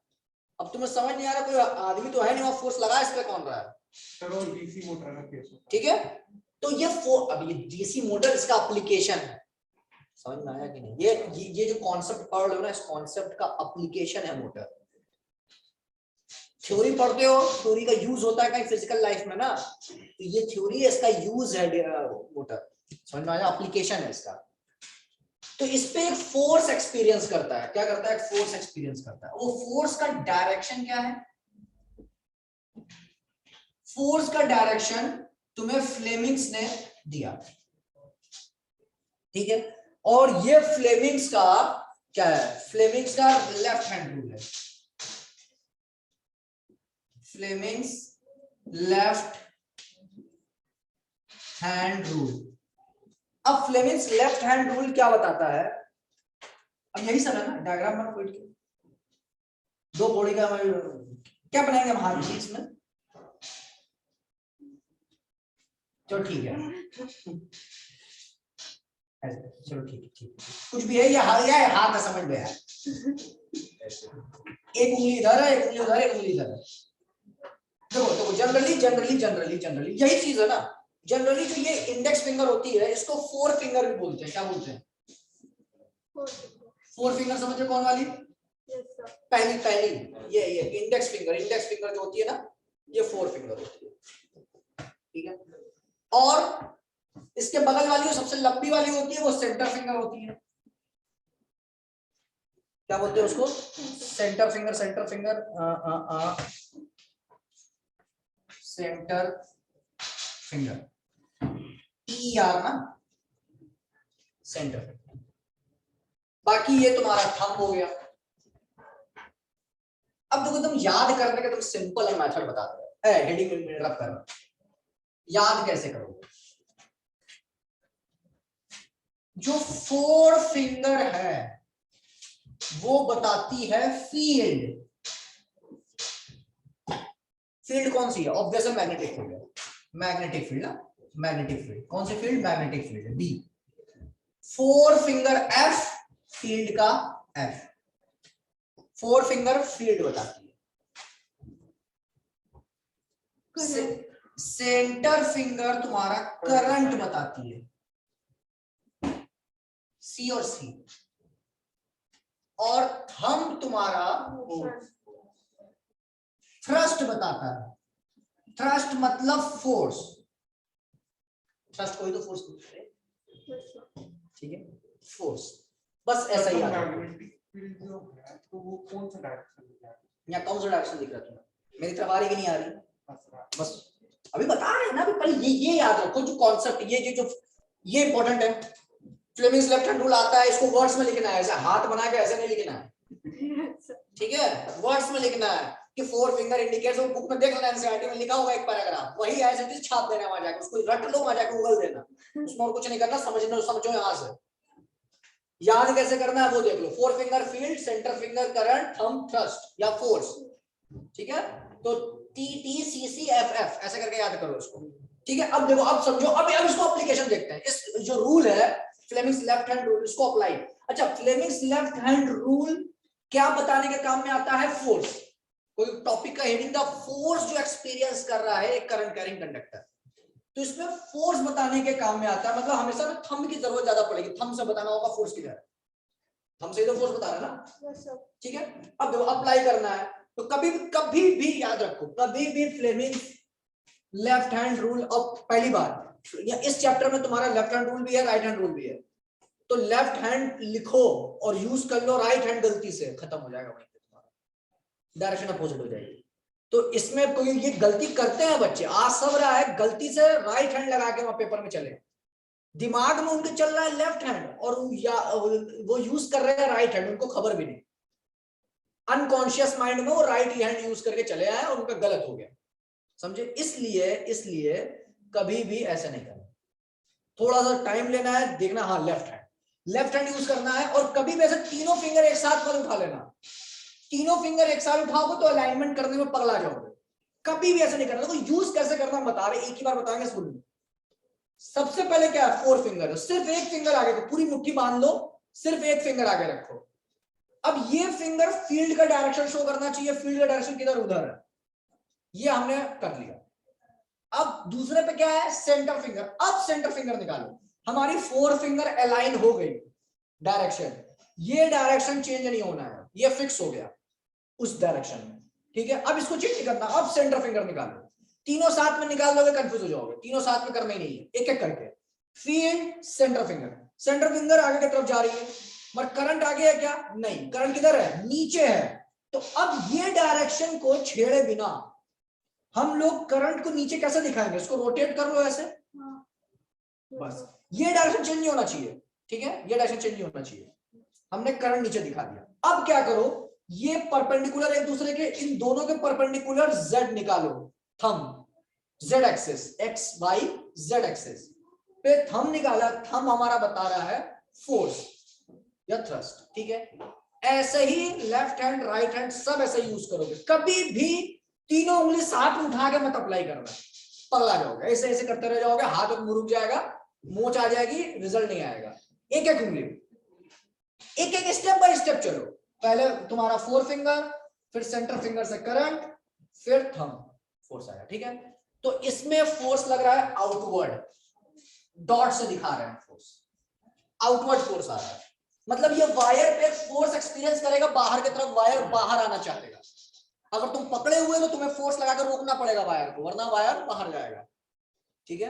अब तुम्हें समझ नहीं आ रहा, कोई आदमी तो है नहीं वहां, फोर्स लगा, इस पे कौन रहा है? सर डीसी मोटर का केस होता है। ठीक है, तो ये अब ये डीसी मोटर इसका एप्लीकेशन है। समझ में आया कि नहीं? ये जो कॉन्सेप्ट पढ़ रहे हो ना, इस कॉन्सेप्ट का एप्लीकेशन है मोटर। थ्योरी पढ़ते हो, थ्योरी का यूज होता है कहीं फिजिकल लाइफ में ना, तो ये थ्योरी है, इसका यूज है मोटर। समझ में आया? एप्लीकेशन है इसका। तो इस पे एक फोर्स एक्सपीरियंस करता है। क्या करता है? फोर्स एक्सपीरियंस करता है। वो फोर्स का डायरेक्शन क्या है? फोर्स का डायरेक्शन तुम्हें फ्लेमिंग्स ने दिया, ठीक है? और ये फ्लेमिंग्स का क्या है? फ्लेमिंग्स का लेफ्ट हैंड रूल है। Fleming's left hand rule. अब फ्लेमिंग्स लेफ्ट हैंड रूल क्या बताता है? अब यही सब है ना, डायग्राम बना कोई के दो बॉडी का क्या बनाएंगे हम हाथ की इसमें? चलो ठीक है, चलो ठीक है, ठीक है, कुछ भी है या हाथ है, समझ में आया? एक उंगली इधर है, एक उंगली उधर है, एक उंगली इधर है। देखो देखो, जनरली यही चीज है ना। जनरली जो ये इंडेक्स फिंगर होती है, इसको फोर फिंगर भी बोलते हैं। क्या बोलते हैं? फोर फिंगर समझे? कौन वाली? पहली पहली ये इंडेक्स फिंगर जो होती है ना, ये फोर फिंगर होती है, ठीक है? और इसके बगल वाली जो सबसे लंबी वाली होती है, वो सेंटर फिंगर होती है। क्या बोलते हैं उसको? Centre finger. Centre finger ER ना, सेंटर। बाकी ये तुम्हारा थंब हो गया। अब देखो, तुम याद करने का तुम सिंपल है मेथड बता दो। हेडिंग में इंटरप्ट करना, याद कैसे करोगे? जो फोर फिंगर है वो बताती है फील्ड। फील्ड कौन सी है? ऑब्वियस है, मैग्नेटिक फील्ड है। मैग्नेटिक फील्ड ना, मैग्नेटिक फील्ड। कौन सी फील्ड? मैग्नेटिक फील्ड है, B. Four finger F, field का एफ। फोर फिंगर फील्ड बताती है। सेंटर फिंगर तुम्हारा करंट बताती है, सी और सी। और थंब तुम्हारा थ्रस्ट बताता है। थ्रस्ट मतलब फोर्स। थ्रस्ट कोई तो फोर्स, ठीक है? फोर्स, बस ऐसा ही याद रखो। मैग्नेटिक फील्ड जो है तो वो कौन सा डायरेक्शन में है? यहाँ कौन सा डायरेक्शन दिख रहा है तुम्हें? मेरी तरफ आ रही कि नहीं आ रही? बस अभी बता रहे हैं ना, अभी पहले ये याद रखो जो कॉन्सेप्ट, ये इंपॉर्टेंट है। फ्लेमिंग्स लेफ्ट हैंड रूल आता है, इसको वर्ड्स में लिखना है, ऐसे हाथ बना के ऐसे नहीं लिखना है, ठीक है? वर्ड्स में लिखना है कि फोर फिंगर इंडिकेट्स। वो बुक में देख लेना, एनसीईआरटी में लिखा होगा एक पैराग्राफ, वही ऐसे चीज छाप देना वहां जाके, उसको रट लो, वहां जाके गूगल देना, उसमें और कुछ नहीं करना। समझो यहां से याद कैसे करना है वो देख लो। Four finger field, centre finger current, thumb thrust या फोर्स, ठीक है? तो TTCCFF ऐसे करके याद करो इसको, ठीक है? अब देखो, अब समझो, अब इसको एप्लीकेशन देखते हैं। इस जो रूल है फ्लेमिंग्स लेफ्ट हैंड रूल, इसको अप्लाई। अच्छा, फ्लेमिंग्स लेफ्ट हैंड रूल क्या बताने के काम में आता है? फोर्स। कोई टॉपिक का हेडिंग था, फोर्स जो एक्सपीरियंस कर रहा है एक करंट कैरिंग कंडक्टर, तो इसमें फोर्स बताने के काम में आता है। मतलब हमेशा में थंब की जरूरत ज्यादा पड़ेगी, थंब से बताना होगा फोर्स किधर है। थंब से तो फोर्स बता रहा है ना, ठीक है? अब देखो, अप्लाई करना है तो कभी भी याद रखो, कभी भी फ्लेमिंग लेफ्ट हैंड रूल। अब पहली बार या इस चैप्टर में तुम्हारा लेफ्ट हैंड रूल भी है, राइट हैंड रूल भी है, तो लेफ्ट हैंड लिखो और यूज कर लो, राइट हैंड गलती से खत्म हो जाएगा, वहीं पे तुम्हारा डायरेक्शन अपोजिट हो जाएगी। तो इसमें कोई ये गलती करते हैं बच्चे, आज सब रहा है गलती से राइट हैंड लगा के वहां पेपर में चले, दिमाग में उनके चल रहा है लेफ्ट हैंड और वो यूज कर रहे हैं राइट हैंड, उनको खबर भी नहीं। अनकॉन्शियस माइंड में वो राइट हैंड यूज करके चले आए और उनका गलत हो गया, समझे? इसलिए कभी भी ऐसा नहीं करना। थोड़ा सा टाइम लेना है, देखना, हाँ लेफ्ट हैंड यूज करना है। और कभी भी ऐसे तीनों फिंगर एक साथ मत उठा लेना। तीनों फिंगर एक साथ उठाओगे तो अलाइनमेंट करने में पगला जाओगे। कभी भी ऐसा नहीं करना। तो यूज कैसे करना बता रहे, एक ही बार बताएंगे, सुन लो। सबसे पहले क्या है? फोर फिंगर, सिर्फ एक फिंगर आगे को पूरी मुट्ठी बांध लो, सिर्फ एक फिंगर आगे रखो। अब ये फिंगर फील्ड का डायरेक्शन शो करना चाहिए, फील्ड का डायरेक्शन किधर? उधर है, ये हमने कर लिया। अब दूसरे पे क्या है? Centre finger. अब सेंटर फिंगर निकालो। हमारी फोर फिंगर अलाइन हो गई, डायरेक्शन, ये डायरेक्शन चेंज नहीं होना है, ये फिक्स हो गया उस डायरेक्शन में, ठीक है। अब इसको चेंज नहीं करना, अब सेंटर फिंगर निकालो, तीनों साथ में निकाल दोगे कंफ्यूज हो जाओगे, तीनों साथ में करना ही नहीं है, एक एक करके। Field centre finger, centre finger आगे की तरफ जा रही है, मगर करंट आगे है क्या? नहीं, करंट किधर है? नीचे है। तो अब ये डायरेक्शन को छेड़े बिना हम लोग करंट को नीचे कैसे दिखाएंगे? इसको रोटेट कर लो ऐसे, बस ये डायरेक्शन चेंज नहीं होना चाहिए, ठीक है, ये डायरेक्शन चेंज नहीं होना चाहिए। हमने करंट नीचे दिखा दिया। अब क्या करो, ये परपेंडिकुलर एक दूसरे के, इन दोनों के परपेंडिकुलर z निकालो, thumb, z axis, x y z axis पे थंब निकाला, थंब हमारा बता रहा है फोर्स या थ्रस्ट, ठीक है। ऐसे ही लेफ्ट हैंड राइट हैंड सब ऐसे यूज करोगे, कभी भी तीनों उंगली साथ में उठा के मत अप्लाई करना, पगला जाओगे, ऐसे ऐसे करते रह जाओगे, हाथ मुरुक जाएगा, मोच आ जाएगी, रिजल्ट नहीं आएगा। एक एक उंगली, एक एक स्टेप बाय स्टेप चलो, पहले तुम्हारा फोर फिंगर, फिर सेंटर फिंगर से करंट, फिर थंब, फोर्स आया, ठीक है। तो इसमें फोर्स लग रहा है आउटवर्ड, डॉट से दिखा रहे हैं फोर्स, आउटवर्ड फोर्स आ रहा है, मतलब ये वायर पे फोर्स एक्सपीरियंस करेगा, बाहर की तरफ वायर बाहर आना चाहेगा। अगर तुम पकड़े हुए तो तुम्हें फोर्स लगाकर रोकना पड़ेगा वायर को, वरना वायर बाहर जाएगा, ठीक है।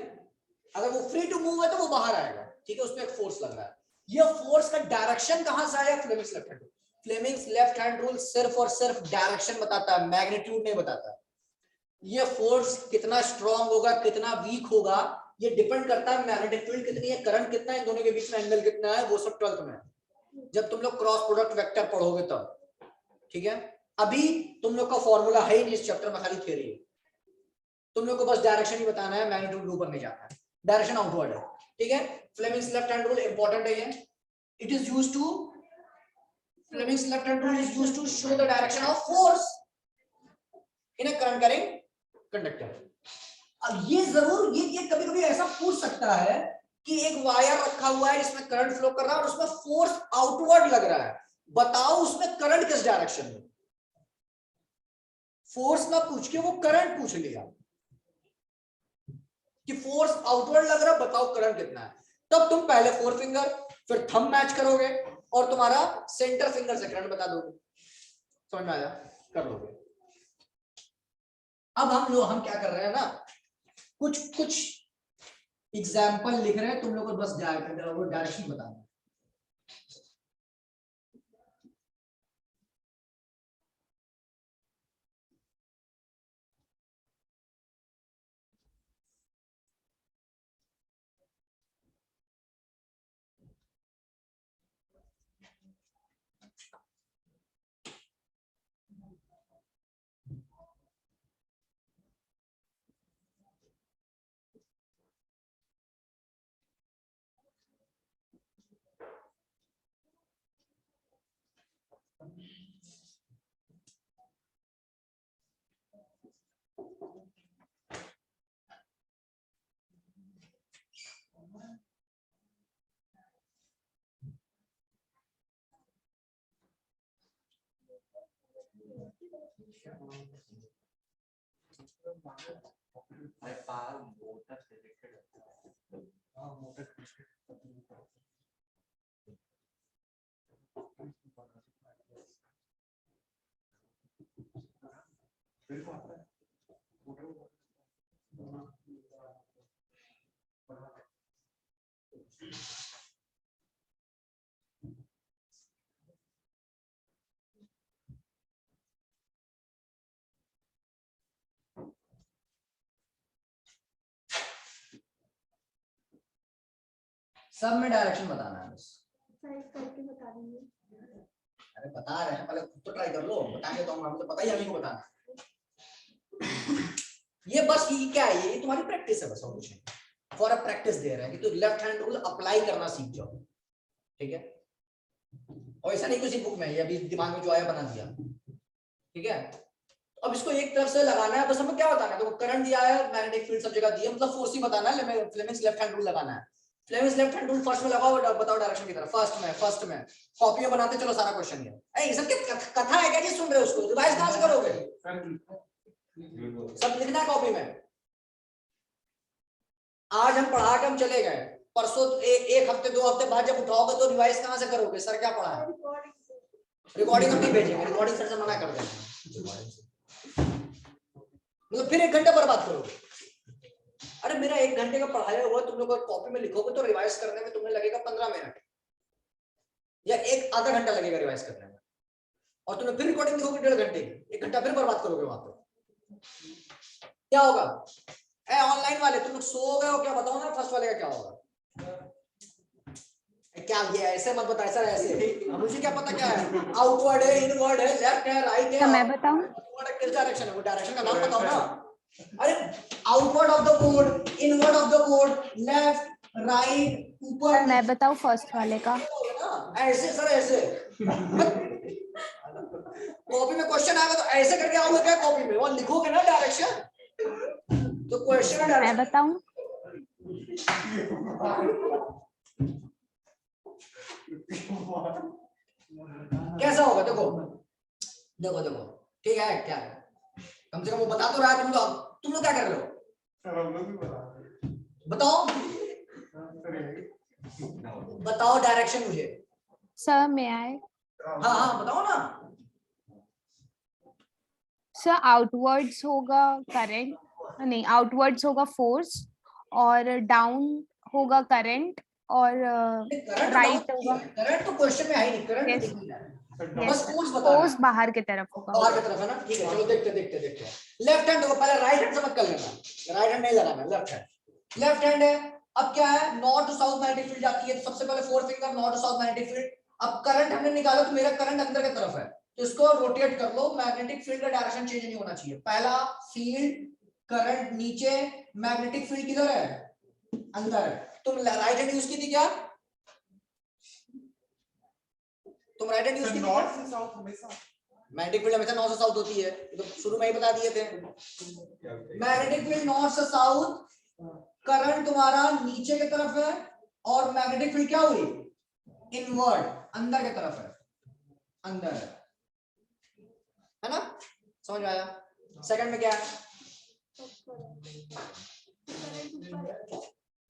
अगर वो फ्री टू मूव है तो वो बाहर आएगा, ठीक है, उसमें एक फोर्स लग रहा है। ये फोर्स का डायरेक्शन कहां से आया? Fleming's left hand rule. Fleming's left hand rule सिर्फ और सिर्फ डायरेक्शन बताता है, मैग्नीट्यूड नहीं बताता। ये फोर्स कितना स्ट्रॉन्ग होगा, कितना वीक होगा, ये डिपेंड करता है मैग्नेटिक फील्ड कितनी है, करंट कितना है, इन दोनों के बीच में एंगल कितना है, वो सब 12th में, जब तुम लोग क्रॉस प्रोडक्ट वेक्टर पढ़ोगे तब, ठीक है। अभी तुम लोग का फॉर्मूला है ही नहीं इस चैप्टर में, खाली थ्योरी है, तुम लोग को बस डायरेक्शन ही बताना है, मैग्नीट्यूड ऊपर नहीं जाना है, डायरेक्शन आउटवर्ड है, ठीक है। Fleming's left hand rule important है ये, it is used to, Fleming's left hand rule is used to show the direction of force in a current carrying conductor. अब ये जरूर, ये कभी कभी ऐसा पूछ सकता है कि एक वायर रखा हुआ है जिसमें करंट फ्लो कर रहा है और उसमें फोर्स आउटवर्ड लग रहा है, बताओ उसमें करंट किस डायरेक्शन में? फोर्स ना पूछ के वो करंट पूछ लिया कि फोर्स आउटवर्ड लग रहा है, बताओ करंट कितना है। तब तुम पहले फोर फिंगर फिर थंब मैच करोगे और तुम्हारा सेंटर फिंगर से करंट बता दोगे, समझ में आया? कर लोगे। अब हम क्या कर रहे हैं ना, कुछ एग्जाम्पल लिख रहे हैं, तुम लोग को बस डायरेक्शन बताना। सब में डायरेक्शन बताना है बस, करके बता देंगे। अरे बता रहे हैं, पहले खुद तो ट्राई कर लो, बताएंगे तो हमें तो पता ही है, हमें को बताना है। ये बस ये क्या है, ये तुम्हारी प्रैक्टिस है बस, और कुछ नहीं। फॉर अ प्रैक्टिस दे रहे हैं कि तो लेफ्ट हैंड रूल अप्लाई करना सीख जाओ, ठीक है। और ऐसा नहीं किसी बुक में, ये अभी दिमाग में जो आया बना दिया, ठीक है। अब इसको एक तरफ से लगाना है, बस हमें क्या बताना है, तो करंट दिया है, मैग्नेटिक फील्ड सब जगह दी है, मतलब फोर्स ही बताना है, फ्लेमिंग्स लेफ्ट हैंड रूल लगाना है। Fleming's left hand rule first में लगाओ, बताओ डायरेक्शन की तरफ, फर्स्ट में कॉपी में बनाते चलो सारा क्वेश्चन। ये सब क्या कथा है क्या जी, सुन रहे हो? उसको रिवाइज कहां से करोगे? सब लिखना है कॉपी में। आज हम पढ़ा के हम चले गए, परसों एक हफ्ते 2 हफ्ते बाद जब उठाओगे तो रिवाइज कहाँ से करोगे? सर क्या पढ़ा है? रिकॉर्डिंग हम नहीं भेजेंगे, रिकॉर्डिंग सर से मना कर देंगे, मतलब फिर 1 घंटा बर्बाद करोगे। अरे मेरा 1 घंटे का पढ़ाया हुआ तुम लोग कॉपी में लिखोगे तो रिवाइज करने में तुम्हें लगेगा 15 मिनट या आधा घंटा लगेगा रिवाइज करने में, और तुम्हें फिर रिकॉर्डिंग लिखोगे 1.5 घंटे, 1 घंटा फिर बर्बाद करोगे वहां पे। क्या होगा? ऑनलाइन वाले तुम लोग सो गए हो क्या? बताओ ना फर्स्ट वाले का क्या होगा? क्या ये ऐसे मत बता, ऐसा ऐसे मुझे क्या पता क्या है? आउटवर्ड है, इनवर्ड है, लेफ्ट है, राइट है, तो मैं बताऊं? किस डायरेक्शन है? वो डायरेक्शन का नाम बताओ ना। अरे outward of the code, inward of the code, left, right, ऊपर, मैं बताऊं फर्स्ट वाले का? ऐसे सर ऐसे कॉपी में क्वेश्चन आएगा तो ऐसे करके आओगे क्या? कॉपी में वो लिखोगे ना डायरेक्शन, तो क्वेश्चन मैं डायरेक्शन। बताऊं? कैसा होगा? देखो देखो देखो, ठीक है क्या है? कम से कम वो बता तो रहा है। तुम लोग क्या कर रहे हो? सर हम लोग भी बता रहे हैं। बताओ सर यही। बताओ डायरेक्शन मुझे। सर में आए हाँ हाँ बताओ ना। सर आउटवर्ड्स होगा करंट, नहीं आउटवर्ड्स होगा फोर्स, और डाउन होगा करंट, और राइट होगा करंट तो क्वेश्चन में है ही नहीं, करंट Yes. दिख नहीं रहा है, yes, बस फोर्स बता रहा फोर्स है। बाहर की तरफ होगा। बाहर की तरफ है ना, ठीक है चलो देखते देखते देखते। लेफ्ट हैंड देखो, पहले राइट हैंड समझ कर लेना, राइट हैंड नहीं लगाना, लेफ्ट हैंड है। अब क्या है? North to south magnetic field जाती है, तो सबसे पहले 4 finger north to south magnetic field. अब करंट हमने निकाला तो मेरा करंट अंदर की तरफ है, तो इसको रोटेट कर लो, मैग्नेटिक फील्ड का डायरेक्शन चेंज नहीं होना चाहिए। पहला फील्ड करंट नीचे, मैग्नेटिक फील्ड किधर है? अंदर है। तुम राइट हैंड यूज की थी क्या? तुम राइट हैंड यूज की थी? नॉर्थ से साउथ हमेशा मैग्नेटिक फील्ड हमेशा नॉर्थ से साउथ होती है, तो शुरू में ही बता दिए थे। मैग्नेटिक फील्ड नॉर्थ से साउथ, करंट तुम्हारा नीचे की तरफ है, और मैग्नेटिक फील्ड क्या हुई? इनवर्ड, अंदर की तरफ है, अंदर है ना? समझ में आया? सेकंड में क्या है?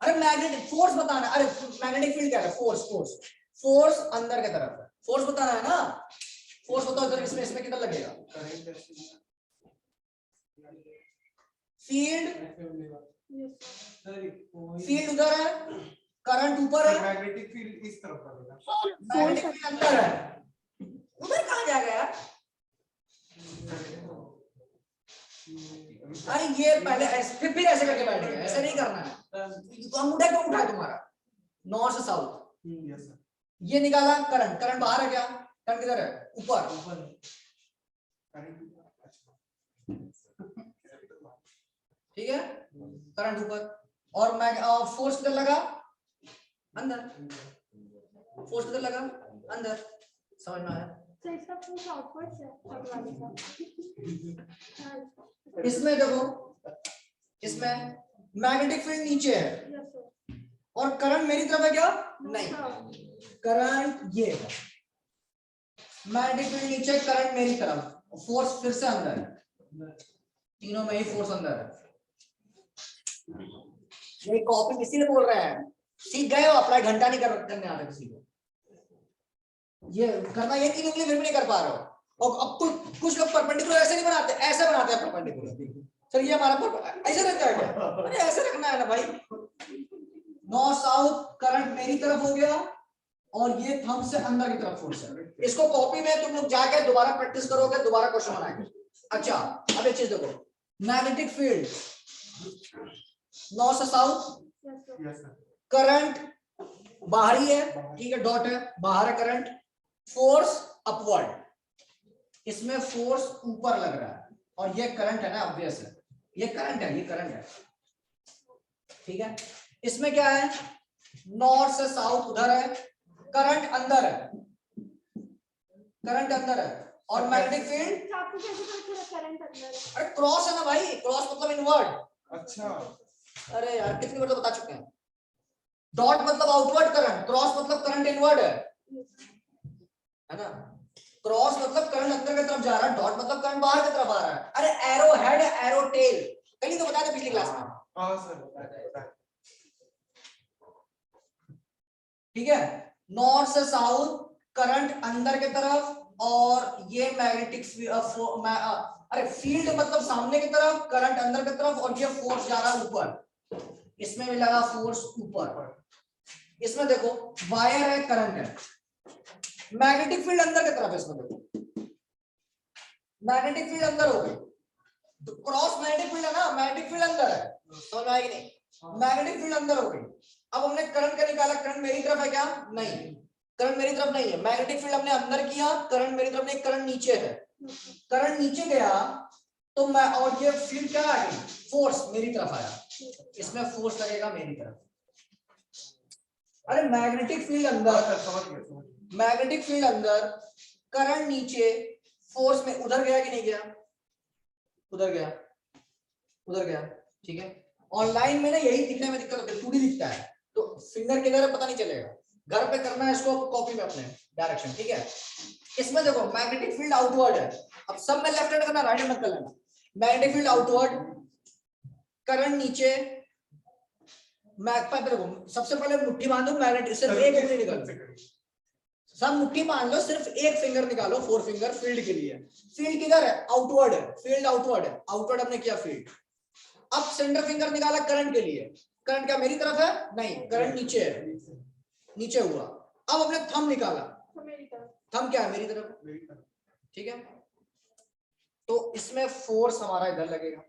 अरे मैग्नेटिक फोर्स बताना। अरे मैग्नेटिक फील्ड क्या है? फोर्स अंदर की तरफ है, फोर्स बताना है ना। फोर्स बताओ इधर, इसमें कितना लगेगा? फील्ड उधर है, करंट ऊपर है, मैग्नेटिक फील्ड इस तरफ पड़ेगा। मैग्नेटिक फील्ड अंदर है, उधर कहाँ जाएगा यार? अरे ये पहले ऐसे फिर ऐसे करके बैठ गया, ऐसे नहीं करना है। तो अंगूठा क्यों उठा है तुम्हारा? नॉर्थ से साउथ, यस सर। ये निकाला करंट बाहर है क्या? करंट किधर है? ऊपर। ठीक है, करंट ऊपर, और मैं फोर्स किधर लगा? अंदर। फोर्स किधर लगा? अंदर। समझ में आया? तो इसका फोर्स आउटवर्ड्स है और वाले का। इसमें देखो, इसमें मैग्नेटिक फील्ड नीचे है यस सर। और करंट मेरी तरफ है क्या? नहीं, करंट ये है, मैग्नेटिक फील्ड नीचे, करंट मेरी तरफ, फोर्स फिर से अंदर है, तीनों में ही फोर्स अंदर है। ये कॉपी इसीलिए बोल रहे हैं, सीख गए हो, अप्लाई घंटा नहीं करने आता किसी को। ये करना ये 3 उंगली फिर भी नहीं कर पा रहे हो। और अब कुछ लोग परपेंडिकुलर ऐसे नहीं बनाते, ऐसे बनाते हैं परपेंडिकुलर। सर ये हमारा ऐसे रहता है क्या? अरे ऐसे रखना है ना भाई। नॉर्थ साउथ, करंट मेरी तरफ हो गया, और ये थंब से अंदर की तरफ फोर्स है। इसको कॉपी में तुम लोग जाके दोबारा प्रैक्टिस करोगे, दोबारा क्वेश्चन बनाएंगे। अच्छा अब एक चीज देखो, मैग्नेटिक फील्ड नॉर्थ से साउथ, यस सर। करंट बाहरी है, ठीक है, डॉट है, बाहर है करंट, फोर्स अपवर्ड, इसमें फोर्स ऊपर लग रहा है, और ये करंट है ना, ऑब्वियस है, ये करंट है, ये करंट है, ठीक है। इसमें क्या है? नॉर्थ से साउथ उधर है, करंट अंदर है, करंट अंदर है, और मैग्नेटिक फील्ड आपको कैसे पता चला करंट अंदर है? अरे क्रॉस है ना भाई, क्रॉस मतलब इनवर्ड। अच्छा। अरे यार कितनी बार तो बता चुके हैं। डॉट मतलब आउटवर्ड करंट, क्रॉस मतलब करंट इनवर्ड है ना। क्रॉस मतलब करंट अंदर की तरफ जा रहा है, डॉट मतलब करंट बाहर की तरफ आ रहा है। अरे एरो हेड, एरो टेल, कल ही तो बताया था पिछली क्लास में। हाँ सर। ठीक है, नॉर्थ से साउथ करंट अंदर की तरफ, और ये मैग्नेटिक अरे फील्ड मतलब सामने की तरफ, करंट अंदर की तरफ, और ये फोर्स जा रहा है ऊपर, इसमें भी लगा फोर्स ऊपर। इसमें देखो वायर है, करंट है, मैग्नेटिक फील्ड अंदर की तरफ है, इसमें देखो मैग्नेटिक फील्ड अंदर हो गई, तो क्रॉस मैग्नेटिक फील्ड है ना, मैग्नेटिक फील्ड अंदर है, समझ में आएगी नहीं, मैग्नेटिक फील्ड अंदर हो गई। अब हमने करंट का निकाला, करंट मेरी तरफ है क्या, नहीं, करंट मेरी तरफ नहीं है, मैग्नेटिक फील्ड हमने अंदर किया, करंट मेरी तरफ नहीं, करंट नीचे है, करंट नीचे गया तो मैं, और ये फील्ड क्या आ गई, फोर्स मेरी तरफ आया, इसमें फोर्स लगेगा मेरी तरफ। अरे मैग्नेटिक फील्ड अंदर, समझ गया। मैग्नेटिक फील्ड अंदर, करंट नीचे, फोर्स में उधर गया कि नहीं गया, उधर गया, उधर गया, ठीक है। ऑनलाइन में ना यही दिखने में दिक्कत होती है, 2D दिखता है, तो फिंगर किधर है पता नहीं चलेगा, घर पे करना है इसको कॉपी में अपने डायरेक्शन, ठीक है। इसमें देखो मैग्नेटिक फील्ड आउटवर्ड है, अब सब में लेफ्ट हैंड करना, राइट हैंड मत कर लेना, मैग्नेटिक फील्ड आउटवर्ड, करंट नीचे, देखो सबसे पहले मुट्ठी बांधो, मैग्नेटिक सिर्फ एक उंगली निकालो, सब मुट्ठी बांध लो, सिर्फ एक फिंगर निकालो, 4 फिंगर फील्ड के लिए, फील्ड किधर है, आउटवर्ड है, फील्ड आउटवर्ड है, आउटवर्ड हमने किया फील्ड। अब सेंटर फिंगर निकाला करंट के लिए, करंट क्या मेरी तरफ है, नहीं, करंट नीचे है, नीचे हुआ। अब हमने थंब निकाला, तो मेरी तरफ, थंब क्या है, मेरी तरफ, ठीक है। तो इसमें फोर्स हमारा इधर लगेगा,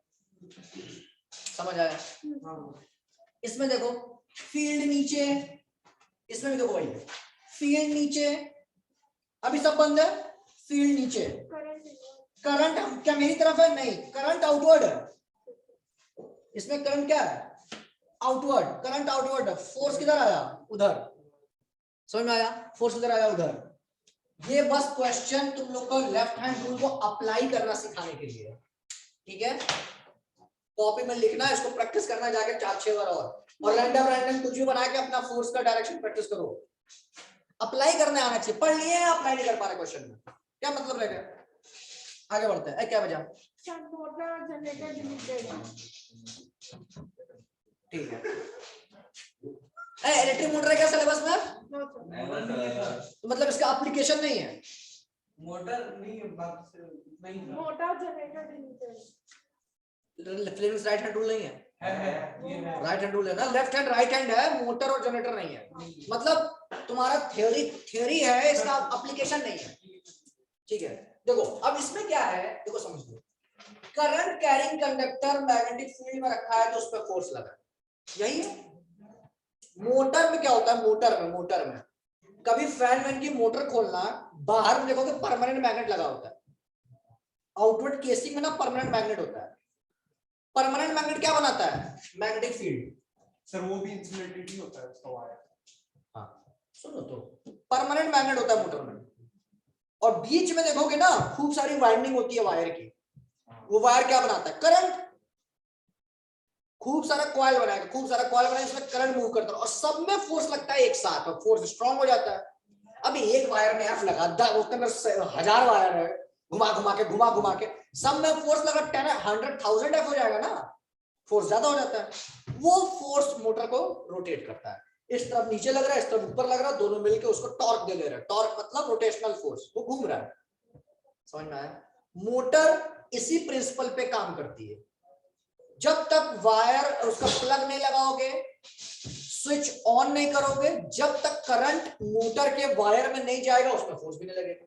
समझ आया। इसमें देखो फील्ड नीचे, इसमें भी देखो वही है, फील्ड नीचे, अभी सब बंद है, फील्ड नीचे, करंट, करंट क्या मेरी तरफ है, नहीं, करंट आउटवर्ड है, इसमें करंट क्या है, आउटवर्ड, करंट आउटवर्ड है, फोर्स किधर आया, उधर, समझ में आया, फोर्स उधर आया उधर। ये बस क्वेश्चन तुम लोग को लेफ्ट हैंड रूल को अप्लाई करना सिखाने के लिए, ठीक है। कॉपी में लिखना, इसको प्रैक्टिस करना जाके 4-6 बार, और रैंडम रैंडम कुछ भी बना के अपना फोर्स का डायरेक्शन प्रैक्टिस करो, अप्लाई करने आना चाहिए, पढ़ लिए अप्लाई नहीं कर पा रहे क्वेश्चन में, क्या मतलब रहेगा। आगे बढ़ते हैं, क्या बजा, मोटर जनरेटर डिलीटेड, ठीक है। इलेक्ट्रिक मोटर है क्या सिलेबस में, तो मतलब इसका एप्लीकेशन नहीं है, मोटर नहीं है, बात से नहीं है। Motor generator deleted, Fleming's right hand rule नहीं है, ये है। राइट हैंड रूल है ना, लेफ्ट हैंड राइट हैंड है, मोटर और जनरेटर नहीं है, मतलब तुम्हारा थ्योरी है, इसका एप्लीकेशन नहीं है, ठीक है। देखो अब इसमें क्या है, देखो समझ लो, current carrying conductor magnetic field में रखा है तो उस पर फोर्स लगा, यही है। मोटर में क्या होता है, मोटर में कभी फैन वैन की मोटर खोलना, बाहर में देखोगे परमानेंट मैग्नेट लगा होता है, आउटवर्ड केसिंग में ना परमानेंट मैग्नेट होता है, परमानेंट मैग्नेट क्या बनाता है, मैग्नेटिक फील्ड, सर वो भी इंसुलेटेड ही होता है उसका वायर। हाँ सुनो, तो परमानेंट मैग्नेट होता है मोटर में, और बीच में देखोगे ना खूब सारी वाइंडिंग होती है वायर की, वो वायर क्या बनाता है, करंट, खूब सारा कॉइल बनाएगा, खूब सारा कॉइल बनाएगा, इसमें करंट मूव करता है, और सब में फोर्स लगता है एक साथ, और फोर्स स्ट्रांग हो जाता है। अभी एक वायर में एफ लगा, उसके अंदर 1000 वायर है, घुमा घुमा के सब में फोर्स लगा 100,000 एफ हो जाएगा ना, फोर्स ज्यादा हो जाता है, वो फोर्स मोटर को रोटेट करता है, इस तरफ नीचे लग रहा है, इस तरफ ऊपर लग रहा है, दोनों मिलके उसको टॉर्क दे ले रहा है, टॉर्क मतलब रोटेशनल फोर्स, वो घूम रहा है, समझ में आया। मोटर इसी प्रिंसिपल पे काम करती है, जब तक वायर उसका प्लग नहीं लगाओगे, स्विच ऑन नहीं करोगे, जब तक करंट मोटर के वायर में नहीं जाएगा उसमें फोर्स भी नहीं लगेगा।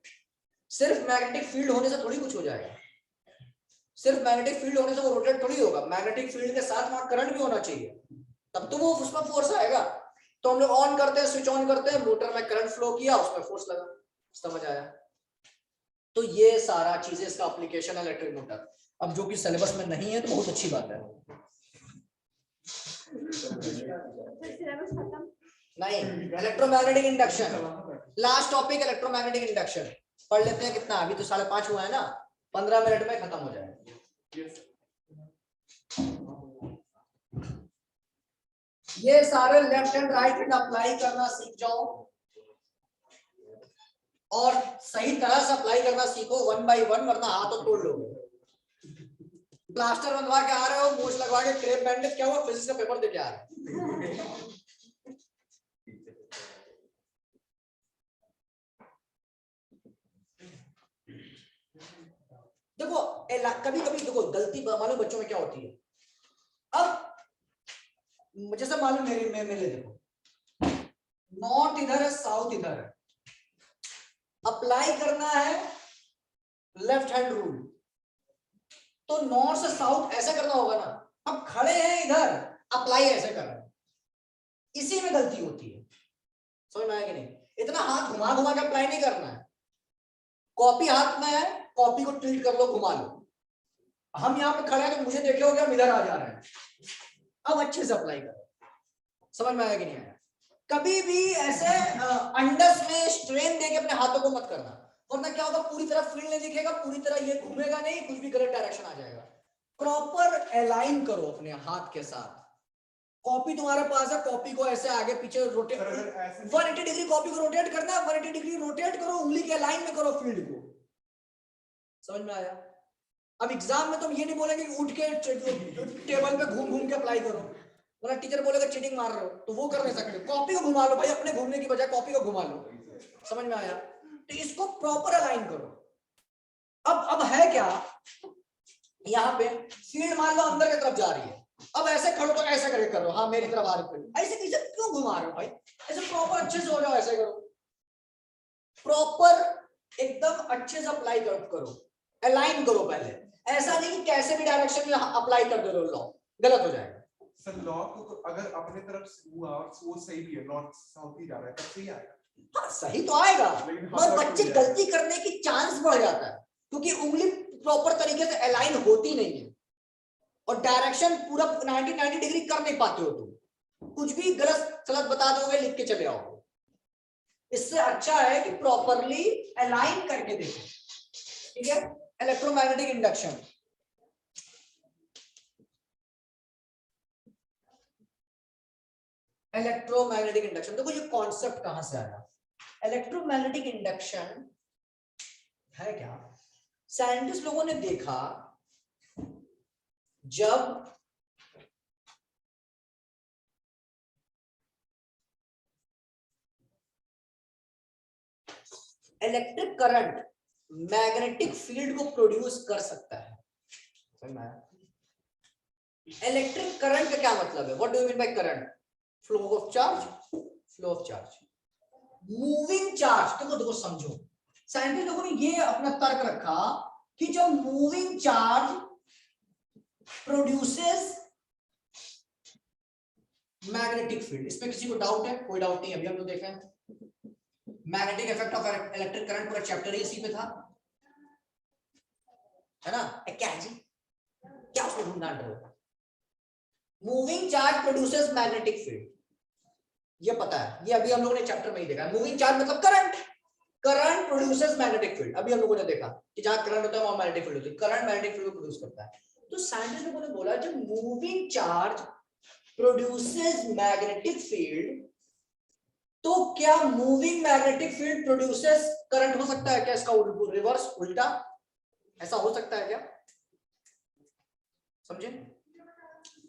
सिर्फ मैग्नेटिक फील्ड होने से थोड़ी कुछ हो जाएगा, सिर्फ मैग्नेटिक फील्ड होने से वो रोटेट थोड़ी होगा, मैग्नेटिक फील्ड के साथ वहां करंट भी होना चाहिए, तब तो वो उसमें फोर्स आएगा। तो हम लोग ऑन करते हैं, स्विच ऑन करते हैं, मोटर में करंट फ्लो किया, उसमें फोर्स लगा, समझ आया। तो ये सारा चीजें इसका एप्लीकेशन है इलेक्ट्रिक मोटर। अब जो कि सिलेबस में नहीं है तो बहुत अच्छी बात है, सिलेबस खत्म, नहीं electromagnetic induction, last topic electromagnetic induction पढ़ लेते हैं, कितना अभी तो 5:30 हुआ है ना, 15 मिनट में खत्म हो जाएगा। ये सारे left hand right hand apply करना सीख जाओ, और सही तरह से अप्लाई करना सीखो 1 by 1, वरना हाथ तो तोड़ लोगे। प्लास्टर बनवा के आ रहे हो, मूछ लगवा के, क्रेप बैंडेज, क्या हुआ, फिजिक्स का पेपर दे के आ रहे हो। कभी कभी देखो गलती मालूम बच्चों में क्या होती है, अब जैसे मालूम मेरे देखो नॉर्थ इधर है साउथ इधर है, अप्लाई करना है लेफ्ट हैंड रूल, तो नॉर्थ से साउथ ऐसा करना होगा ना। अब खड़े हैं इधर, अप्लाई ऐसे कर रहे हैं, इसी में गलती होती है। समझ में आया कि नहीं? इतना हाथ घुमा घुमा के अप्लाई नहीं करना है। कॉपी हाथ में है, कॉपी को टिल्ट कर लो, घुमा लो। हम यहाँ पे खड़े हैं तो मुझे देखे हो गया, हम इधर आ जा रहे हैं। अब अच्छे से अप्लाई करो। समझ में आया कि नहीं आया? कभी भी ऐसे अंडस में स्ट्रेन देके अपने हाथों को मत करना, वरना क्या होगा, पूरी तरह फील्ड नहीं दिखेगा, पूरी तरह ये घूमेगा नहीं, कुछ भी गलत डायरेक्शन आ जाएगा। प्रॉपर अलाइन करो अपने हाथ के साथ। कॉपी तुम्हारे पास है, कॉपी को ऐसे आगे पीछे रोटेट, 180 डिग्री कॉपी को रोटेट करना है, 180 डिग्री रोटेट करो, उंगली के अलाइन में करो फील्ड को। समझ में आया? अब एग्जाम में तुम ये नहीं बोलेंगे कि उठ के टेबल पे घूम घूम के अप्लाई करो, वरना टीचर बोलेगा चीटिंग मार रहे हो, तो वो कर नहीं सकते। कॉपी को घुमा लो भाई, अपने घूमने की बजाय कॉपी को घुमा लो। समझ में आया? तो इसको प्रॉपर अलाइन करो। अब है क्या, यहाँ पे फील्ड मान लो अंदर की तरफ जा रही है, अब ऐसे खड़ो तो ऐसे करके करो, हाँ मेरी तरफ आ रही है, ऐसे पीछे क्यों घुमा रहे हो भाई? ऐसे प्रॉपर अच्छे से हो जाओ, ऐसे करो, प्रॉपर एकदम अच्छे से अप्लाई करो, अलाइन करो पहले। ऐसा नहीं कि कैसे भी डायरेक्शन में अप्लाई कर दो, लॉ गलत हो जाएगा। सर लॉ को अगर अपने तरफ से हुआ और वो सही भी है, नॉर्थ साउथ ही जा रहा है, तब सही आएगा। हाँ सही तो आएगा, मगर बच्चे गलती करने की चांस बढ़ जाता है, क्योंकि उंगली प्रॉपर तरीके से अलाइन होती नहीं है और डायरेक्शन पूरा 90 डिग्री कर नहीं पाते हो तुम, कुछ भी गलत सलत बता दोगे, लिख के चले आओगे। इससे अच्छा है कि प्रॉपरली अलाइन करके देखो। ठीक है? इलेक्ट्रोमैग्नेटिक इंडक्शन, इलेक्ट्रोमैग्नेटिक इंडक्शन देखो ये कॉन्सेप्ट कहां से आया। इलेक्ट्रोमैग्नेटिक इंडक्शन है क्या, साइंटिस्ट लोगों ने देखा जब इलेक्ट्रिक करंट मैग्नेटिक फील्ड को प्रोड्यूस कर सकता है। इलेक्ट्रिक करंट का क्या मतलब है? What do you mean by current? Flow of charge, flow of charge, moving charge. देखो समझो, साइंटिस्ट लोगों ने ये अपना तर्क रखा कि जो moving charge produces magnetic field. इसमें किसी को डाउट है? कोई डाउट नहीं, अभी हम लोग देखा है magnetic effect of electric current, पूरा चैप्टर ही इसी पे था, है ना? क्या जी, क्या उसमें ढूंढना रहे हो? Moving charge produces magnetic field, ये पता है, ये अभी हम लोगों ने चैप्टर में ही देखा। मूविंग चार्ज मतलब current, current produces magnetic field. अभी हम लोगों ने देखा कि जहां करंट होता है वहां मैग्नेटिक फील्ड होती है, करंट मैग्नेटिक फील्ड को प्रोड्यूस करता है। तो साइंटिस्ट लोगों ने बोला जब moving charge produces magnetic field, तो क्या moving magnetic field produces current हो सकता है क्या? इसका रिवर्स, उल्टा, ऐसा हो सकता है क्या? समझे?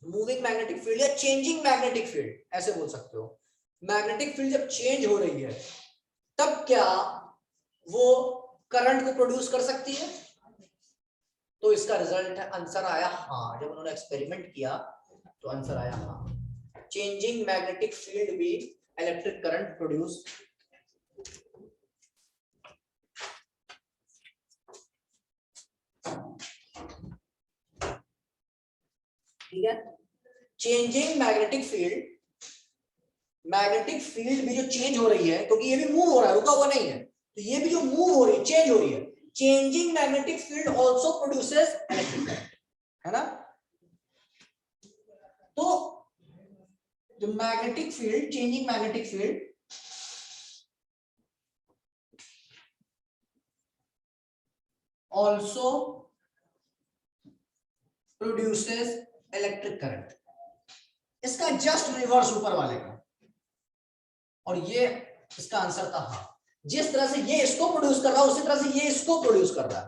मूविंग मैग्नेटिक फील्ड या चेंजिंग मैग्नेटिक फील्ड, ऐसे बोल सकते हो। मैग्नेटिक फील्ड जब चेंज हो रही है तब क्या वो करंट को प्रोड्यूस कर सकती है? तो इसका रिजल्ट है, आंसर आया हाँ। जब उन्होंने एक्सपेरिमेंट किया तो आंसर आया हाँ, चेंजिंग मैग्नेटिक फील्ड भी इलेक्ट्रिक करंट प्रोड्यूस। ठीक है? Changing magnetic field, magnetic field भी जो चेंज हो रही है, क्योंकि ये भी मूव हो रहा है, रुका हुआ नहीं है, तो ये भी जो मूव हो रही है, चेंज हो रही है, changing magnetic field also produces electric current, है ना? तो जो magnetic field, changing magnetic field also produces electric current. इसका जस्ट रिवर्स ऊपर वाले का, और ये इसका आंसर था हाँ। जिस तरह से ये इसको प्रोड्यूस कर रहा है उसी तरह से ये इसको प्रोड्यूस कर रहा है,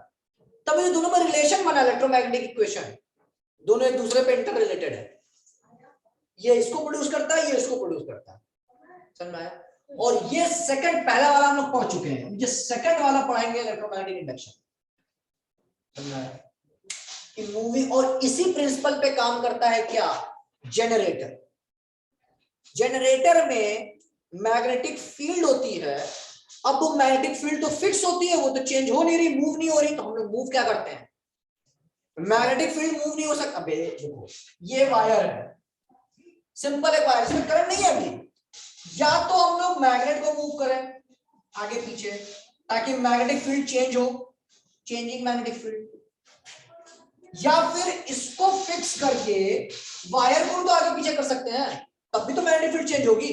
तब ये दोनों में रिलेशन बना इलेक्ट्रोमैग्नेटिक इक्वेशन, दोनों एक दूसरे पे इंटर रिलेटेड है। ये इसको प्रोड्यूस करता है, ये इसको प्रोड्यूस करता है, समझ में आया? और ये सेकंड, पहला वाला हम लोग पढ़ चुके हैं, ये सेकंड वाला पढ़ाएंगे इलेक्ट्रोमैग्नेटिक इंडक्शन, समझ में आया? कि मूविंग, और इसी प्रिंसिपल पे काम करता है क्या, जनरेटर। जनरेटर में मैग्नेटिक फील्ड होती है। अब वो मैग्नेटिक फील्ड तो फिक्स होती है, वो तो चेंज हो नहीं रही, मूव नहीं हो रही, तो हम लोग मूव क्या करते हैं, मैग्नेटिक फील्ड मूव नहीं हो सकता। अबे देखो ये वायर है, सिंपल एक वायर, इसमें करंट नहीं है अभी, या तो हम लोग मैग्नेट को मूव करें आगे पीछे ताकि मैग्नेटिक फील्ड चेंज हो, चेंजिंग मैग्नेटिक फील्ड, या फिर इसको फिक्स करके वायर को तो आगे पीछे कर सकते हैं, तब भी तो मैग्नेटिक फील्ड चेंज होगी।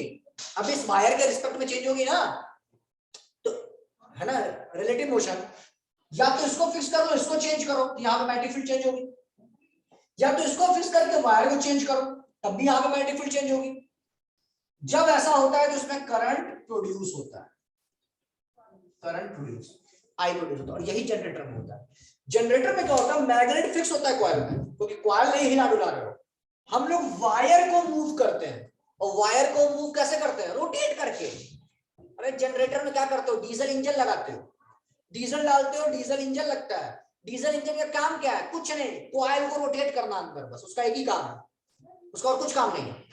अब इस वायर के रिस्पेक्ट में चेंज होगी ना, तो है ना रिलेटिव मोशन। या तो इसको फिक्स कर लो, इसको चेंज करो, तो यहाँ पे मैग्नेटिक फील्ड चेंज होगी, या तो इसको फिक्स करके वायर को चेंज करो, तब भी यहाँ पे मैग्नेटिक फील्ड चेंज होगी। जब ऐसा होता है तो इसमें करंट प्रोड्यूस होता है, करंट प्रोड्यूस, आई प्रोड्यूस होता है, और यही जनरेटर में होता है। जनरेटर में क्या होता है, मैग्नेट फिक्स होता है कॉइल में, क्योंकि कॉइल नहीं हिला डुला रहे हो, हम लोग वायर को मूव करते हैं। और वायर को मूव कैसे करते हैं, रोटेट करके। अरे जनरेटर में क्या करते हो, डीजल इंजन लगाते हो, डीजल डालते हो, डीजल इंजन लगता है। डीजल इंजन का काम क्या है, कुछ नहीं, कॉइल को रोटेट करना अंदर, बस उसका एक ही काम है, उसका और कुछ काम नहीं है।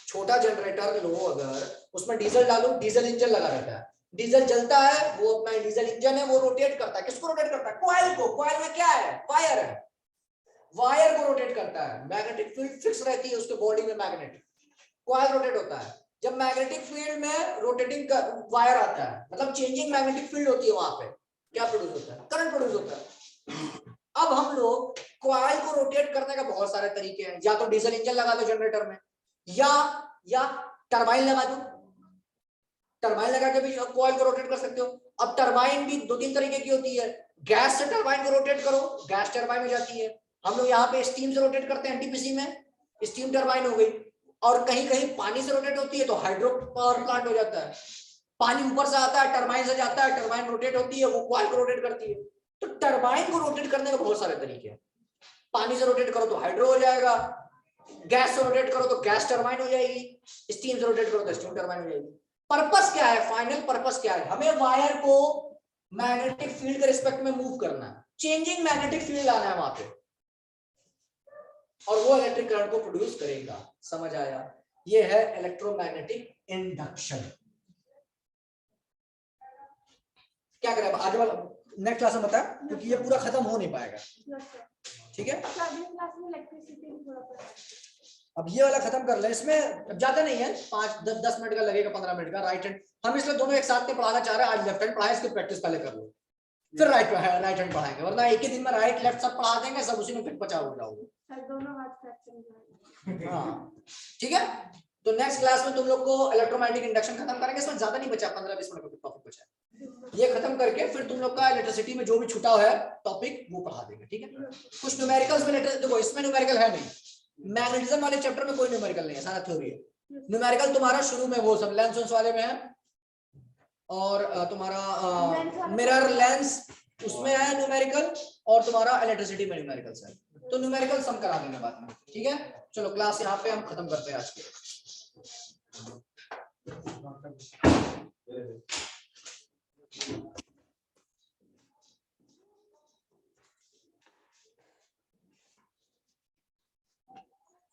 छोटा जनरेटर लो अगर, उसमें डीजल डालो, डीजल इंजन लगा रहता है, डीजल जलता है, वो अपना डीजल इंजन है, वो रोटेट करता है। किसको रोटेट करता है, कॉइल को। कॉइल में क्या है, वायर है, वायर को रोटेट करता है। मैग्नेटिक फील्ड फिक्स रहती है उसके बॉडी में, मैग्नेट, कॉइल रोटेट होता है। जब मैग्नेटिक फील्ड में रोटेटिंग वायर आता है, मतलब चेंजिंग मैग्नेटिक फील्ड होती है, वहां पे क्या प्रोड्यूस होता है, करंट प्रोड्यूस होता है। अब हम लोग कॉइल को रोटेट करने का बहुत सारे तरीके हैं, या तो डीजल इंजन लगा दो जनरेटर में, या टरबाइन लगा दो, टरबाइन लगा के भी कॉइल को रोटेट कर सकते हो। अब टरबाइन भी दो तीन तरीके की होती है, गैस से टरबाइन को रोटेट करो, गैस टरबाइन हो जाती है। हम लोग यहाँ पे स्टीम से रोटेट करते हैं, एनटीपीसी में स्टीम टरबाइन हो गई। और कहीं कहीं पानी से रोटेट होती है तो हाइड्रो पावर प्लांट हो जाता है, पानी ऊपर से आता है, टरबाइन से जाता है, टरबाइन रोटेट होती है, वो कॉइल को रोटेट करती है। तो टरबाइन को रोटेट करने के बहुत सारे तरीके हैं। पानी से रोटेट करो तो हाइड्रो हो जाएगा, गैस से रोटेट करो तो गैस टरबाइन हो जाएगी, स्टीम से रोटेट करो तो स्टीम टरबाइन हो जाएगी। पर्पस क्या है, फाइनल पर्पस क्या है, हमें वायर को मैग्नेटिक फील्ड के रिस्पेक्ट में मूव करना है, चेंजिंग मैग्नेटिक फील्ड लाना है वहां पे, और वो इलेक्ट्रिक करंट को प्रोड्यूस करेगा। समझ आया, ये है इलेक्ट्रोमैग्नेटिक इंडक्शन। क्या करें आज वाला नेक्स्ट क्लास में बताया, क्योंकि ये पूरा खत्म हो नहीं पाएगा, ठीक है। अगले क्लास में इलेक्ट्रिसिटी भी थोड़ा पढ़ा। अब ये वाला खत्म कर ले, इसमें ज्यादा नहीं है, 5-10 मिनट का लगेगा, 15 मिनट का। राइट हैंड हम इसलिए दोनों एक साथ में पढ़ाना चाह रहे हैं, आज लेफ्ट हैंड पढ़ाए, इसकी प्रैक्टिस पहले कर लो, फिर राइट हैंड पढ़ाएंगे, वरना एक ही दिन में राइट लेफ्ट सब पढ़ा देंगे, सब उसी में फिर पचा हो जाओगे। दोनों हाथ फ्रैक्चर। हाँ ठीक है, तो नेक्स्ट क्लास में तुम लोग को इलेक्ट्रोमैग्नेटिक इंडक्शन खत्म करेंगे। इसमें ज्यादा नहीं बचा, 15-20 मिनट का टॉपिक बचा है, ये खत्म करके फिर तुम लोग का इलेक्ट्रिसिटी में जो भी छूटा है टॉपिक वो पढ़ा देंगे, ठीक है। कुछ न्यूमेरिकल्स में देखो, इसमें न्यूमेरिकल है नहीं, मैग्नेटिज्म वाले चैप्टर में कोई न्यूमेरिकल नहीं है, सारा थ्योरी है। न्यूमेरिकल तुम्हारा शुरू में वो सब लेंस वाले में है, और तुम्हारा मिरर लेंस उसमें है न्यूमेरिकल, और तुम्हारा इलेक्ट्रिसिटी में न्यूमेरिकल्स है, तो न्यूमेरिकल सम करा देंगे बाद में, ठीक है। चलो क्लास यहाँ पे हम खत्म करते हैं आज के।